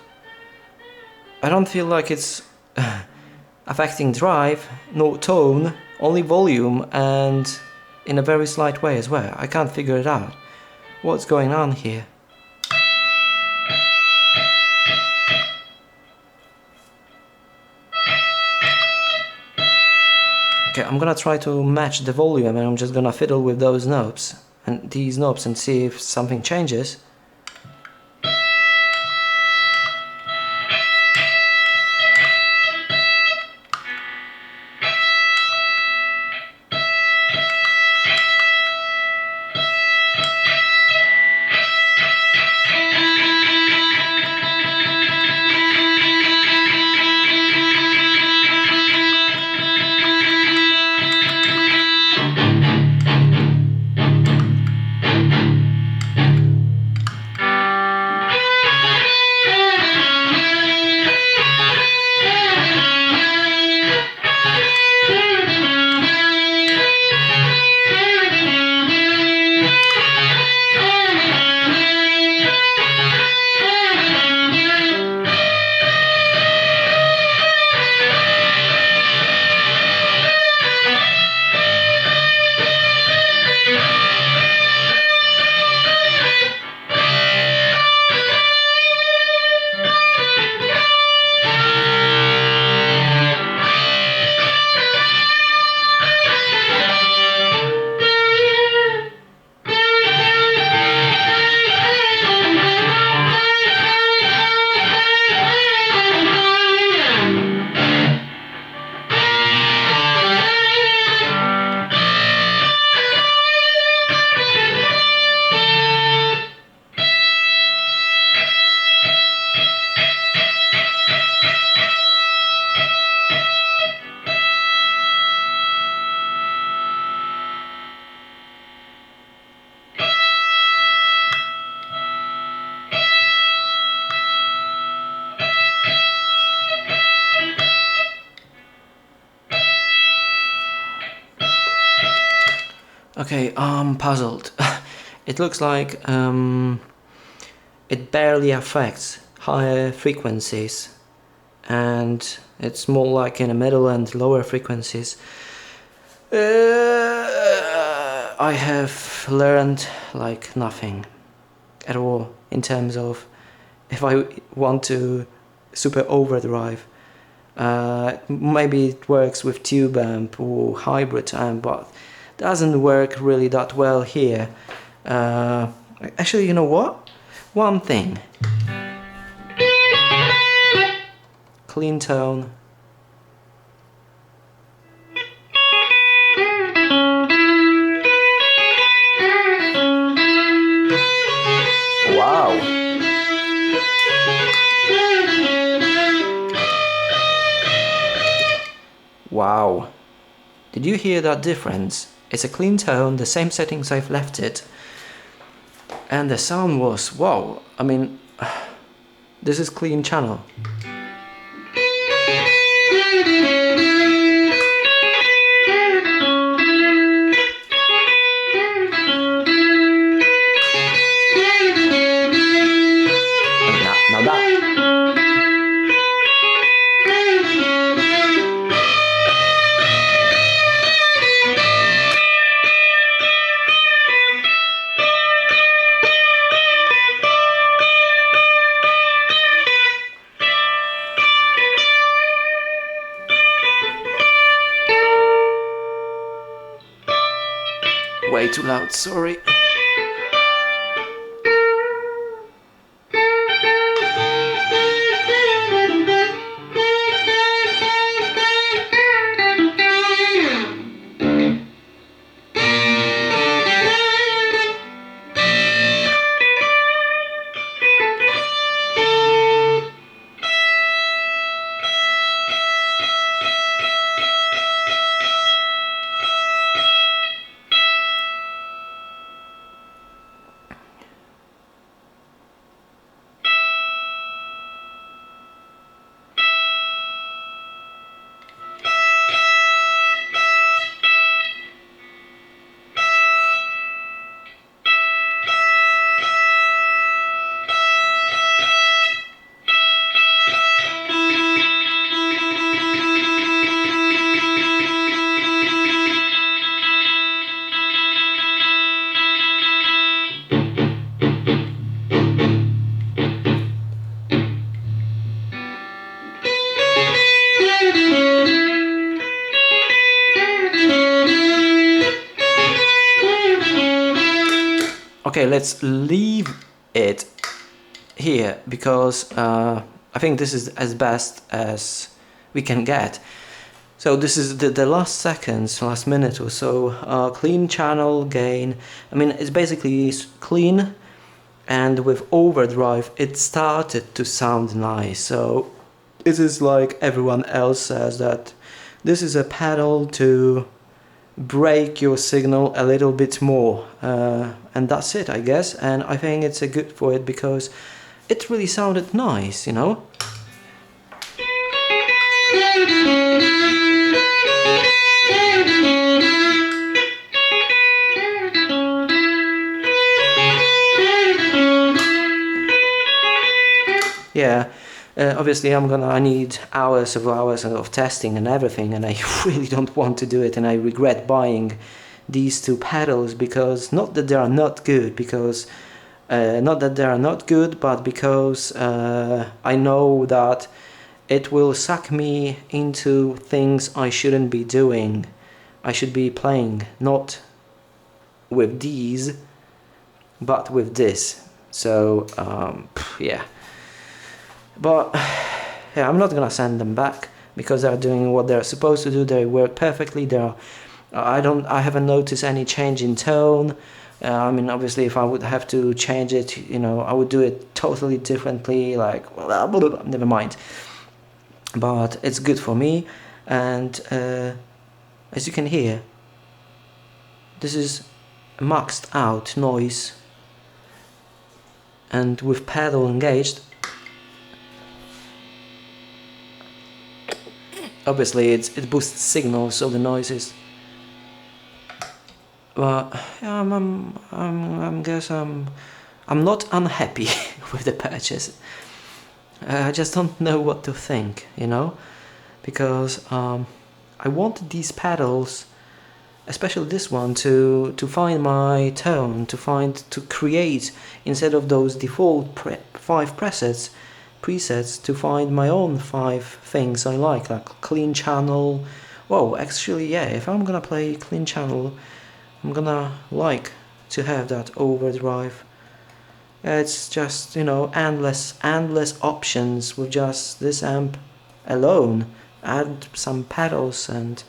Speaker 1: I don't feel like it's affecting drive, no tone, only volume, and in a very slight way as well. I can't figure it out. What's going on here? Okay, I'm gonna try to match the volume, and I'm just gonna fiddle with those knobs and these knobs and see if something changes. Okay, I'm puzzled. It looks like it barely affects higher frequencies, and it's more like in the middle and lower frequencies. I have learned like nothing at all in terms of if I want to super overdrive. Maybe it works with tube amp or hybrid amp, but doesn't work really that well here. Actually, you know what? One thing. Clean tone. Wow. Wow. Did you hear that difference? It's a clean tone, the same settings I've left it. And the sound was, wow. I mean, this is clean channel. Now that. Way too loud, sorry. Okay, let's leave it here because I think this is as best as we can get. So this is the last seconds, last minute or so. Clean channel gain. I mean, it's basically clean, and with overdrive it started to sound nice. So it is like everyone else says, that this is a pedal to break your signal a little bit more, and that's it, I guess. And I think it's a good for it because it really sounded nice, you know. Yeah, obviously I need hours of testing and everything, and I really don't want to do it, and I regret buying these two pedals, because not that they are not good, but because I know that it will suck me into things I shouldn't be doing. I should be playing not with these, but with this. So yeah. But yeah, I'm not gonna send them back because they're doing what they're supposed to do. They work perfectly. I haven't noticed any change in tone. I mean, obviously, if I would have to change it, you know, I would do it totally differently. Like, never mind. But it's good for me, and as you can hear, this is maxed out noise, and with pedal engaged, obviously it boosts signal, so the noises. But yeah, I'm not unhappy with the purchase. I just don't know what to think, you know, because I wanted these pedals, especially this one, to find my tone, to create, instead of those default 5 presets, to find my own 5 things I like clean channel. Whoa, actually, yeah, if I'm gonna play clean channel, I'm gonna like to have that overdrive. It's just, you know, endless options with just this amp alone. Add some pedals and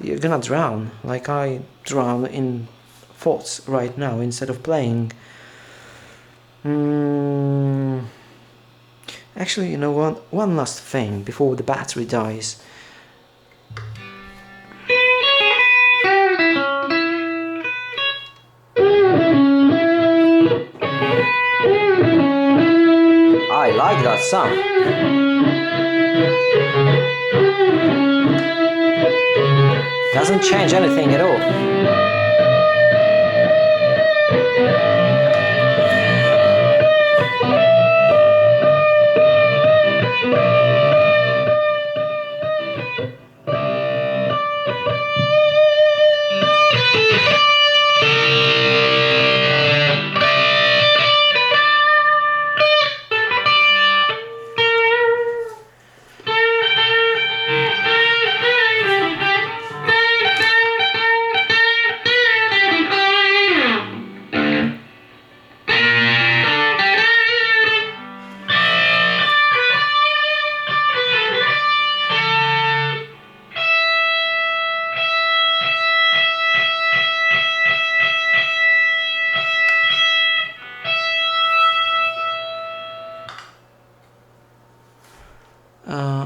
Speaker 1: you're gonna drown, like I drown in thoughts right now instead of playing. Actually, you know what? One last thing before the battery dies. I like that sound. Doesn't change anything at all.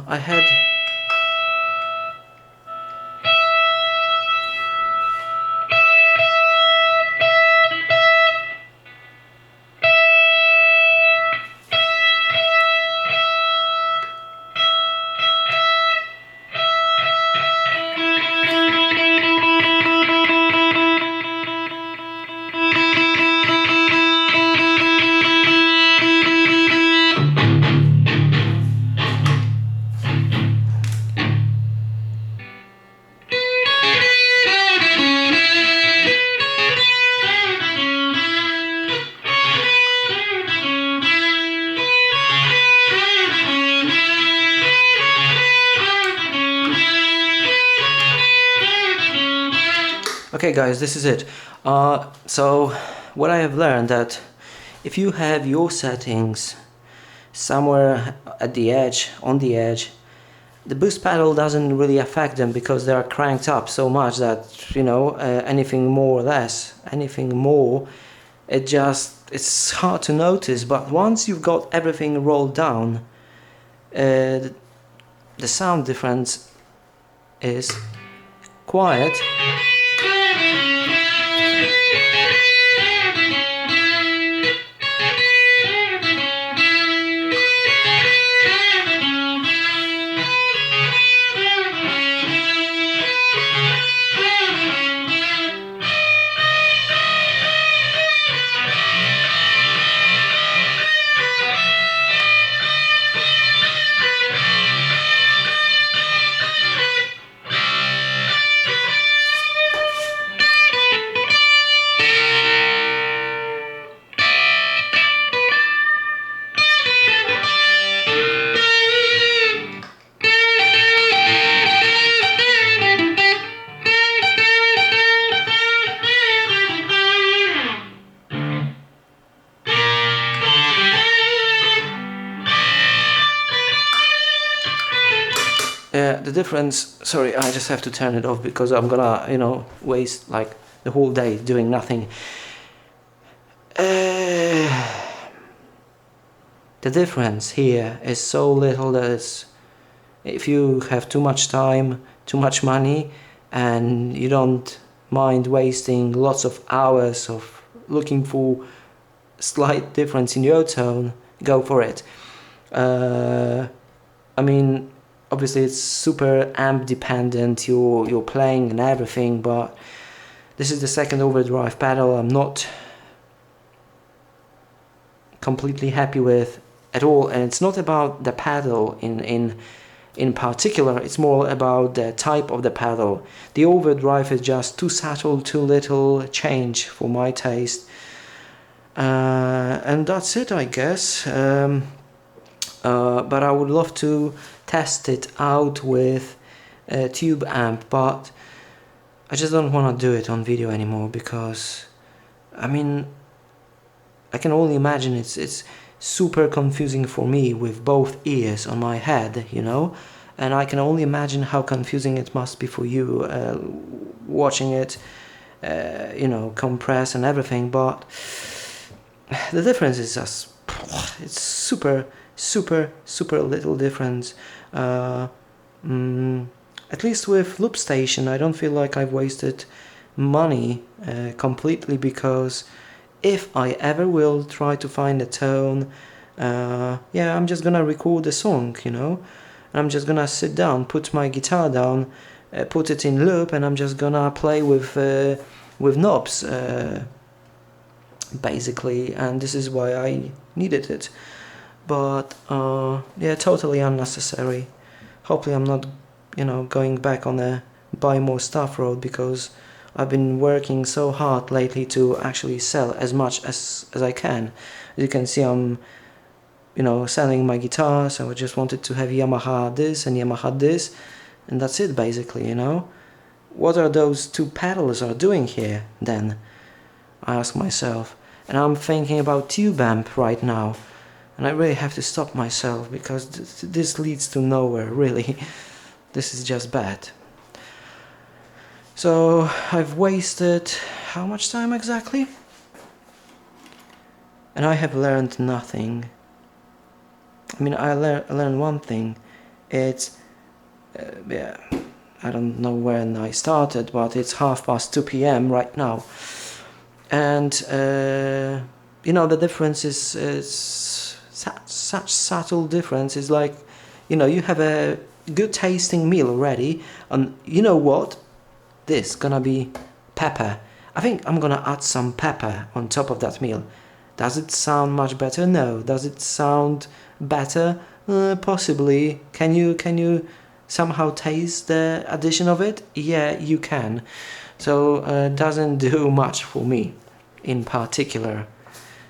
Speaker 1: I had Okay guys, this is it. So what I have learned that if you have your settings somewhere at the edge, on the edge, the boost pedal doesn't really affect them because they are cranked up so much that, you know, anything more or less, anything more, it's hard to notice. But once you've got everything rolled down, the sound difference is quiet. The difference, sorry, I just have to turn it off because I'm gonna, you know, waste like the whole day doing nothing. The difference here is so little that if you have too much time, too much money, and you don't mind wasting lots of hours of looking for slight difference in your tone, go for it. I mean, obviously it's super amp dependent, you're playing and everything, but this is the second overdrive pedal I'm not completely happy with at all, and it's not about the pedal in particular, it's more about the type of the pedal. The overdrive is just too subtle, too little change for my taste, and that's it, I guess. But I would love to test it out with a tube amp, but I just don't want to do it on video anymore because, I mean, I can only imagine it's super confusing for me with both ears on my head, you know, and I can only imagine how confusing it must be for you watching it, you know, compress and everything. But the difference is just, it's super little difference. At least with Loop Station I don't feel like I've wasted money completely, because if I ever will try to find a tone, yeah, I'm just gonna record a song, you know, and I'm just gonna sit down, put my guitar down, put it in loop, and I'm just gonna play with knobs, basically, and this is why I needed it. But yeah, totally unnecessary. Hopefully I'm not, you know, going back on a buy more stuff road, because I've been working so hard lately to actually sell as much as I can. As you can see, I'm, you know, selling my guitar, so I just wanted to have Yamaha this and Yamaha this, and that's it basically, you know. What are those two pedals are doing here then? I ask myself, and I'm thinking about tube amp right now. And I really have to stop myself, because this leads to nowhere, really. This is just bad. So I've wasted how much time exactly? And I have learned nothing. I mean, I learned one thing. It's, yeah, I don't know when I started, but it's 2:30 p.m. right now. And, you know, the difference is such subtle difference. Is like, you know, you have a good tasting meal already, and you know what, this gonna be pepper. I think I'm gonna add some pepper on top of that meal. Does it sound much better? No. Does it sound better? Possibly. Can you somehow taste the addition of it? Yeah, you can. So it doesn't do much for me in particular.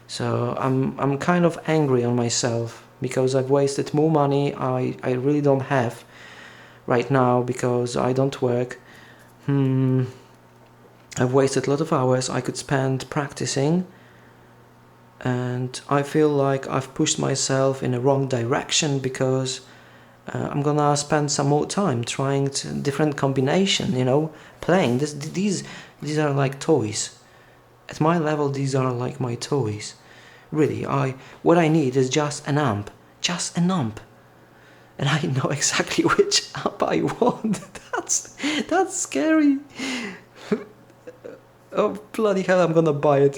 Speaker 1: So I'm kind of angry on myself because I've wasted more money I really don't have right now, because I don't work. I've wasted a lot of hours I could spend practicing, and I feel like I've pushed myself in a wrong direction, because I'm gonna spend some more time trying different combination, you know, playing. These are like toys. At my level, these are like my toys. Really, what I need is just an amp, and I know exactly which amp I want. That's scary. Oh bloody hell! I'm gonna buy it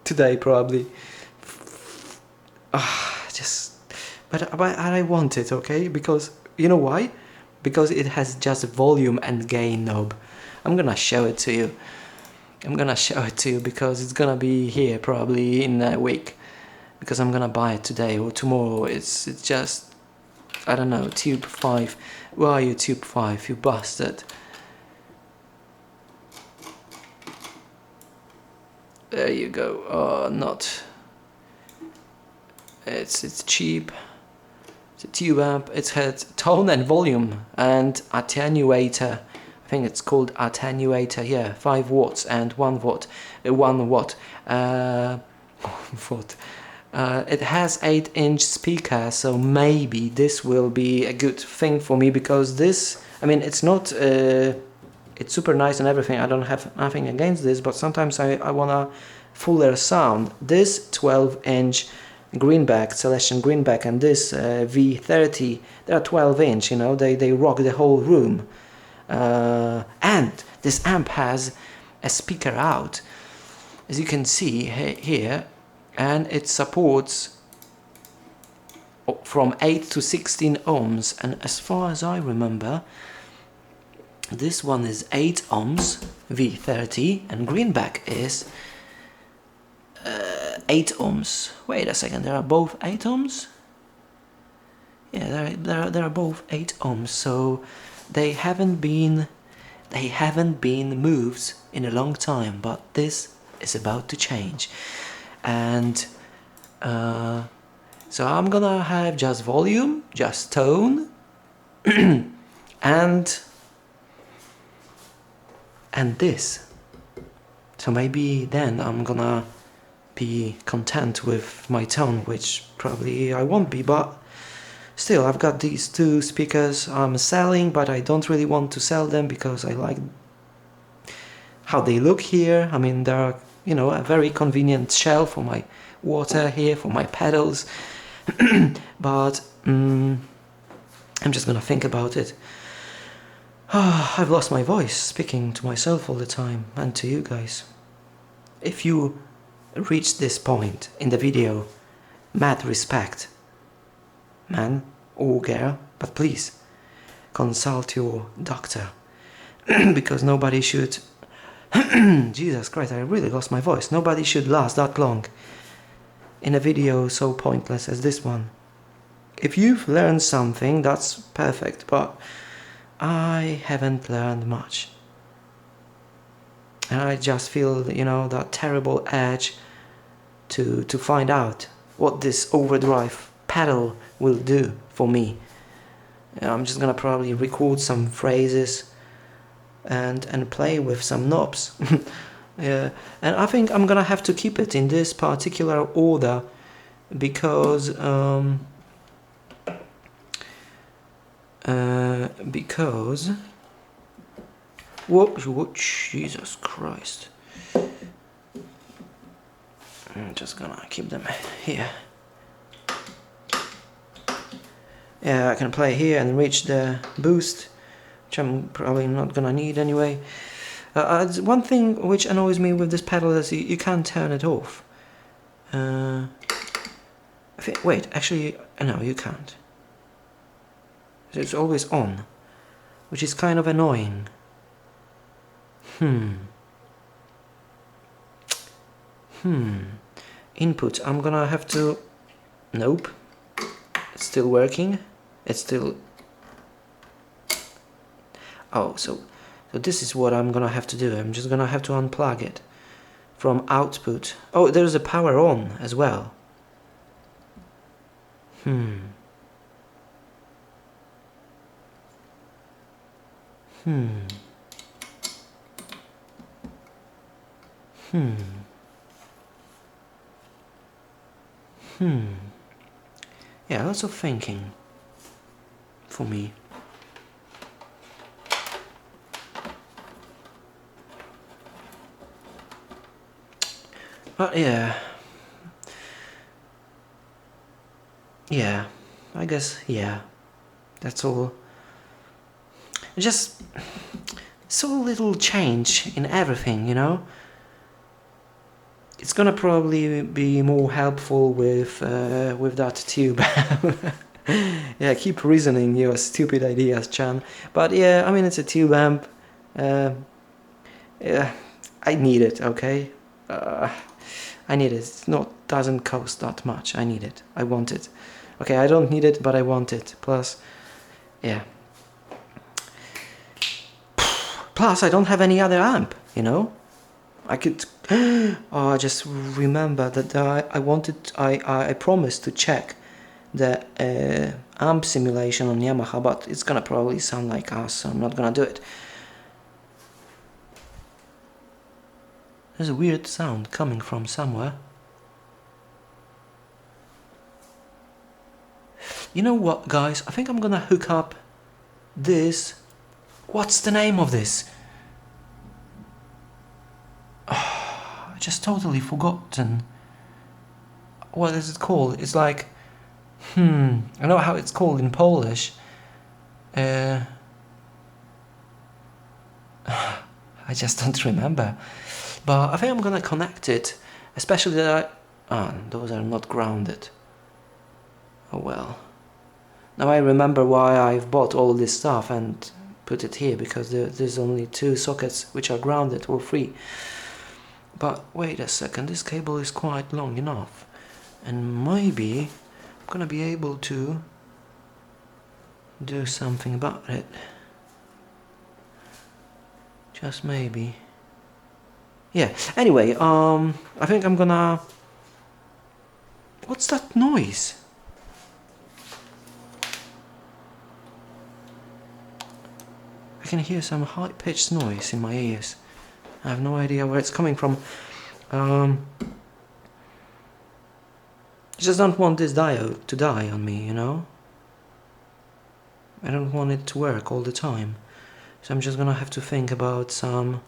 Speaker 1: today probably. But I want it, okay? Because you know why? Because it has just volume and gain knob. I'm gonna show it to you. Because it's gonna be here probably in a week. Because I'm gonna buy it today or tomorrow. It's just, I don't know, Tube 5. Where are you, Tube 5? You bastard. There you go. Oh, not. It's cheap. It's a tube amp. It has tone and volume and attenuator. I think it's called attenuator. Yeah, 5 watts and 1 watt. 1 watt. Watt. It has 8-inch speaker, so maybe this will be a good thing for me, because this, I mean, it's not, it's super nice and everything, I don't have nothing against this, but sometimes I want a fuller sound. This 12-inch greenback, Celestian greenback, and this V30, they're 12-inch, you know, they rock the whole room. And this amp has a speaker out, as you can see here, and it supports from 8 to 16 ohms, and as far as I remember, this one is 8 ohms V30 and greenback is 8 ohms. Wait a second, they are both 8 ohms? Yeah, they are both 8 ohms, so they haven't been moved in a long time, but this is about to change. And so I'm gonna have just volume, just tone, and this. So maybe then I'm gonna be content with my tone, which probably I won't be, but still I've got these 2 speakers I'm selling, but I don't really want to sell them because I like how they look here. I mean, they're, you know, a very convenient shelf for my water here, for my pedals. But I'm just gonna think about it. I've lost my voice speaking to myself all the time, and to you guys. If you reach this point in the video, mad respect, man or girl, but please consult your doctor. Because nobody should Jesus Christ, I really lost my voice. Nobody should last that long in a video so pointless as this one. If you've learned something, that's perfect, but I haven't learned much. And I just feel, you know, that terrible urge to find out what this overdrive pedal will do for me. I'm just gonna probably record some phrases and play with some knobs. Yeah, and I think I'm gonna have to keep it in this particular order, because what Jesus Christ, I'm just gonna keep them here. Yeah, I can play here and reach the boost, which I'm probably not gonna need anyway. One thing which annoys me with this pedal is you can't turn it off. I think, wait, actually, no, you can't. It's always on, which is kind of annoying. Input, I'm gonna have to... Nope. It's still working. It's still... Oh, so this is what I'm gonna have to do. I'm just gonna have to unplug it from output. Oh, there's a power on as well. Yeah, lots of thinking for me. But yeah, I guess, that's all. Just so little change in everything, you know. It's gonna probably be more helpful with that tube. Yeah, keep reasoning your stupid ideas, Chan. But yeah, I mean, it's a tube amp. Yeah, I need it. Okay, I need it. Doesn't cost that much. I need it. I want it. Okay, I don't need it, but I want it. Plus, yeah. Plus, I don't have any other amp. You know, I could. Oh, I just remember that I promised to check the amp simulation on Yamaha, but it's gonna probably sound like us, so I'm not gonna do it. There's a weird sound coming from somewhere. You know what, guys? I think I'm gonna hook up this. What's the name of this? Oh, I just totally forgotten. What is it called? It's like, I know how it's called in Polish. I just don't remember. But I think I'm gonna connect it, especially that those are not grounded. Oh well. Now I remember why I've bought all this stuff and put it here, because there's only 2 sockets which are grounded or 3. But wait a second, this cable is quite long enough, and maybe I'm gonna be able to do something about it. Just maybe. Yeah, anyway, I think I'm gonna... What's that noise? I can hear some high-pitched noise in my ears. I have no idea where it's coming from. I just don't want this diode to die on me, you know? I don't want it to work all the time. So I'm just gonna have to think about some...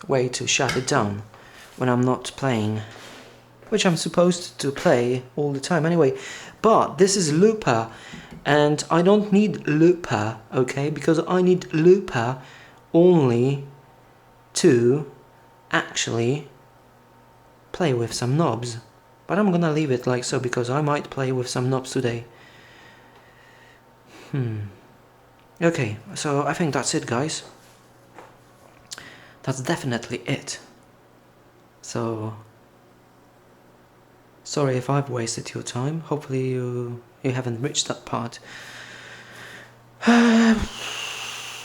Speaker 1: way to shut it down when I'm not playing, which I'm supposed to play all the time anyway. But this is looper, and I don't need looper, okay, because I need looper only to actually play with some knobs. But I'm gonna leave it like so, because I might play with some knobs today. Okay, so I think that's it, guys. That's definitely it. So, sorry if I've wasted your time. Hopefully you haven't reached that part. I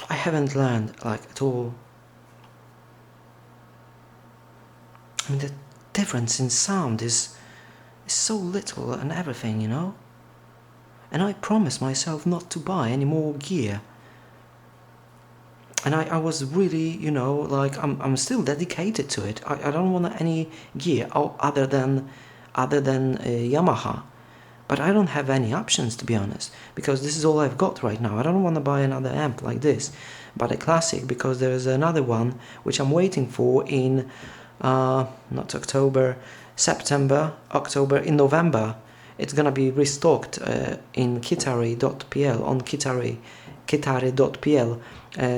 Speaker 1: haven't learned, like, at all. I mean, the difference in sound is so little and everything, you know? And I promised myself not to buy any more gear. And I was really, you know, like, I'm still dedicated to it. I don't want any gear other than Yamaha. But I don't have any options, to be honest, because this is all I've got right now. I don't want to buy another amp like this, but a classic, because there's another one which I'm waiting for in not October, September, October, in November. It's gonna be restocked in kitari.pl, on kitari.pl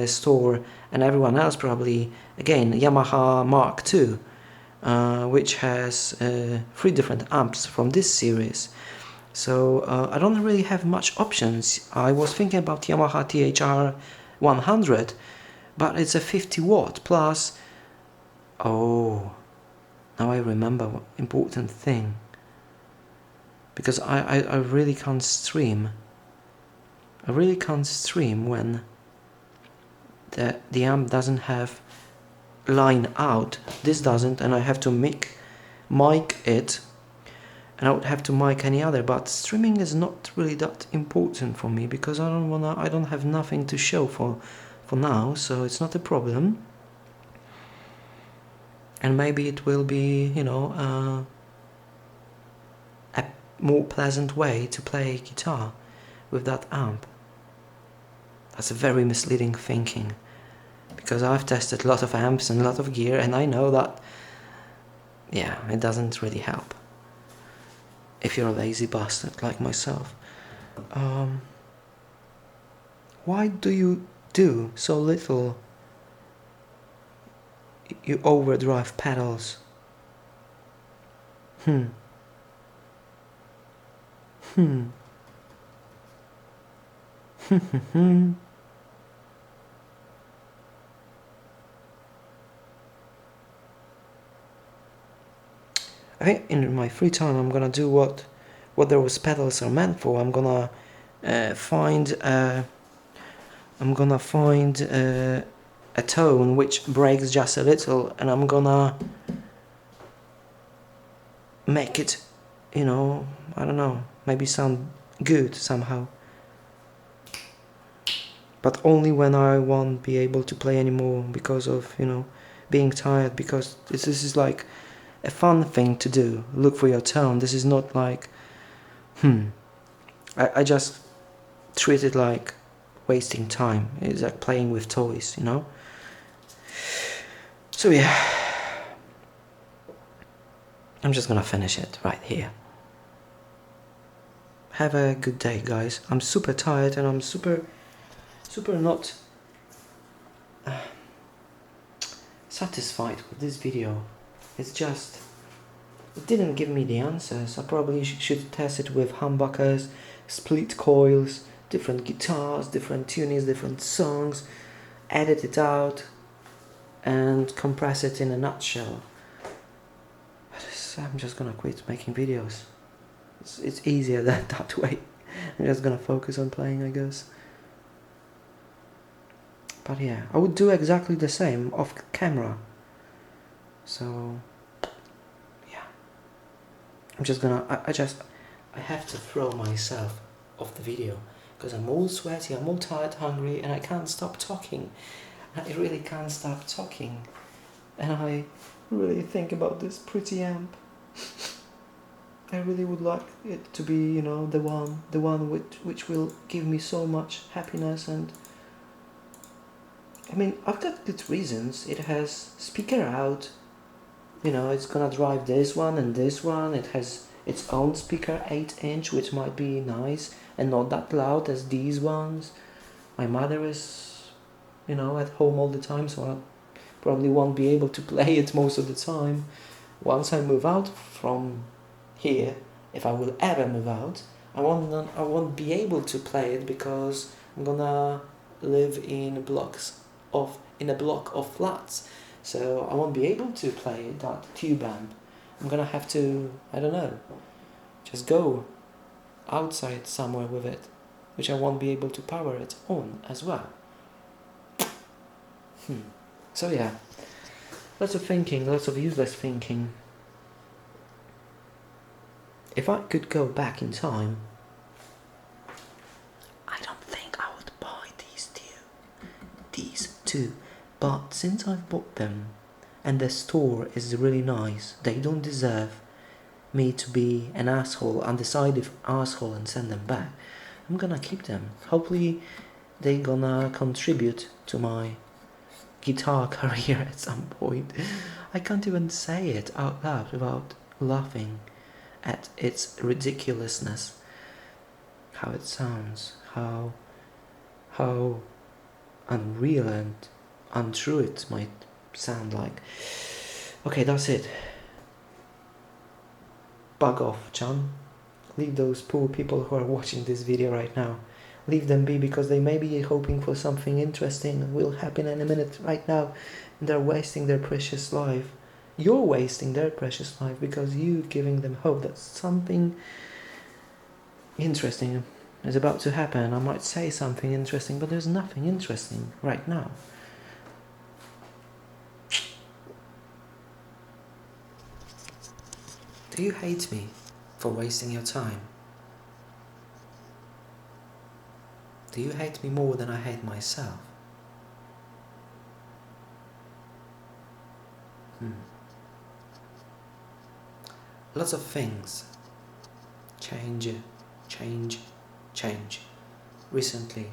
Speaker 1: store, and everyone else probably, again, Yamaha Mark II, which has 3 different amps from this series. So I don't really have much options. I was thinking about Yamaha THR 100, but it's a 50 watt plus. Oh, now I remember one important thing, because I really can't stream. I really can't stream when the amp doesn't have line out. This doesn't, and I have to mic it, and I would have to mic any other. But streaming is not really that important for me, because I don't have nothing to show for now, so it's not a problem. And maybe it will be, you know, a more pleasant way to play guitar with that amp. That's a very misleading thinking, because I've tested a lot of amps and a lot of gear, and I know that, yeah, it doesn't really help if you're a lazy bastard like myself. Why do you do so little, you overdrive pedals? Hmm. I think in my free time I'm gonna do what those pedals are meant for. I'm gonna find a tone which breaks just a little, and I'm gonna make it, you know, I don't know, maybe sound good somehow. But only when I won't be able to play anymore because of, you know, being tired, because this is like a fun thing to do. Look for your tone. This is not like, I just treat it like wasting time. It's like playing with toys, you know? So yeah, I'm just gonna finish it right here. Have a good day, guys. I'm super tired and I'm super not satisfied with this video. It's just, it didn't give me the answers. I probably should test it with humbuckers, split coils, different guitars, different tunings, different songs, edit it out and compress it in a nutshell. I'm just gonna quit making videos. It's easier that way. I'm just gonna focus on playing, I guess. But yeah, I would do exactly the same off camera. So yeah, I'm just gonna, I have to throw myself off the video because I'm all sweaty, I'm all tired, hungry, and I can't stop talking. I really can't stop talking. And I really think about this pretty amp. I really would like it to be, you know, the one which will give me so much happiness. And I mean, I've got good reasons. It has speaker out, you know, it's gonna drive this one and this one. It has its own speaker, 8-inch, which might be nice and not that loud as these ones. My mother is, you know, at home all the time, so I probably won't be able to play it most of the time. Once I move out from here, if I will ever move out, I won't be able to play it because I'm gonna live in a block of flats, so I won't be able to play that tube amp. I'm gonna have to, I don't know, just go outside somewhere with it, which I won't be able to power it on as well. So yeah, lots of thinking, lots of useless thinking. If I could go back in time, I don't think I would buy these two. But since I've bought them, and the store is really nice, they don't deserve me to be an asshole, undecided asshole, and send them back. I'm gonna keep them. Hopefully they gonna contribute to my guitar career at some point. I can't even say it out loud without laughing at its ridiculousness. How it sounds, how unreal and untrue it might sound like. Okay, that's it. Bug off, Chan. Leave those poor people who are watching this video right now. Leave them be, because they may be hoping for something interesting will happen in a minute right now, and they're wasting their precious life. You're wasting their precious life because you're giving them hope that something interesting is about to happen. I might say something interesting, but there's nothing interesting right now. Do you hate me for wasting your time? Do you hate me more than I hate myself? lots of things change recently.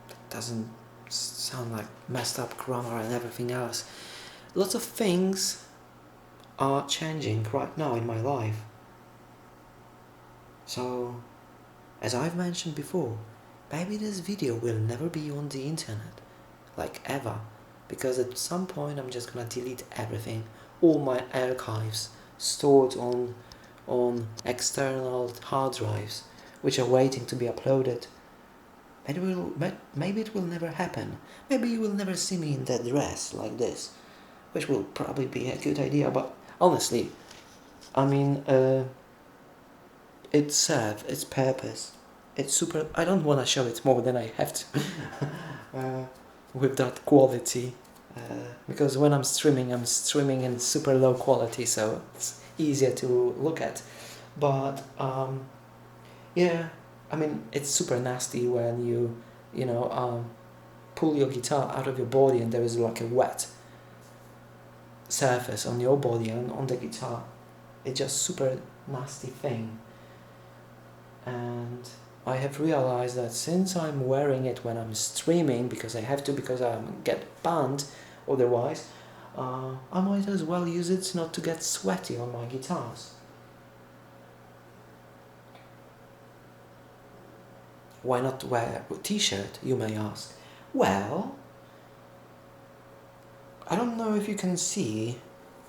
Speaker 1: That doesn't sound like messed up grammar and everything else. Lots of things are changing right now in my life. So, as I've mentioned before, maybe this video will never be on the internet, like ever, because at some point I'm just gonna delete everything, all my archives stored on external hard drives, which are waiting to be uploaded. Maybe it will never happen. Maybe you will never see me in that dress like this, which will probably be a good idea, but honestly, I mean, it serves its purpose. It's super. I don't want to show it more than I have to with that quality, because when I'm streaming in super low quality, so it's easier to look at. But yeah, I mean, it's super nasty when you pull your guitar out of your body and there is like a wet surface on your body and on the guitar. It's just super nasty thing. And I have realized that since I'm wearing it when I'm streaming, because I have to, because I get banned otherwise, I might as well use it not to get sweaty on my guitars. Why not wear a t-shirt, you may ask? Well, I don't know if you can see,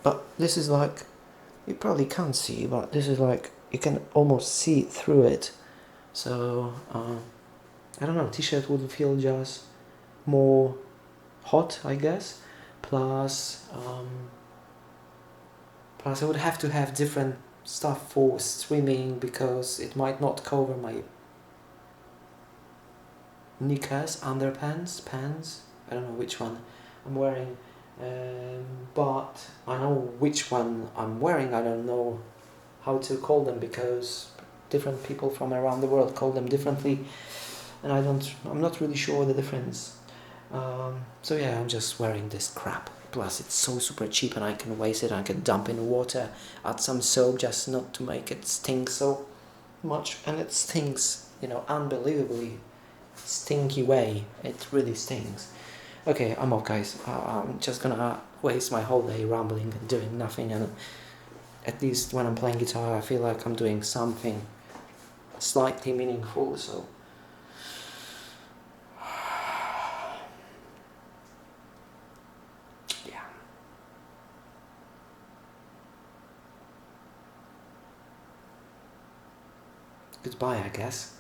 Speaker 1: but this is like, you probably can't see, but this is like, you can almost see through it. So, I don't know, t-shirt would feel just more hot, I guess. Plus I would have to have different stuff for streaming, because it might not cover my knickers, underpants, pants. I don't know which one I'm wearing, but I know which one I'm wearing. I don't know how to call them, because different people from around the world call them differently, and I'm not really sure the difference. So yeah, I'm just wearing this crap. Plus it's so super cheap and I can waste it. I can dump in water, add some soap just not to make it stink so much, and it stinks, unbelievably stinky way. It really stings. Okay, I'm off, guys. I'm just gonna waste my whole day rambling and doing nothing, and at least when I'm playing guitar I feel like I'm doing something slightly meaningful, so yeah. Goodbye, I guess.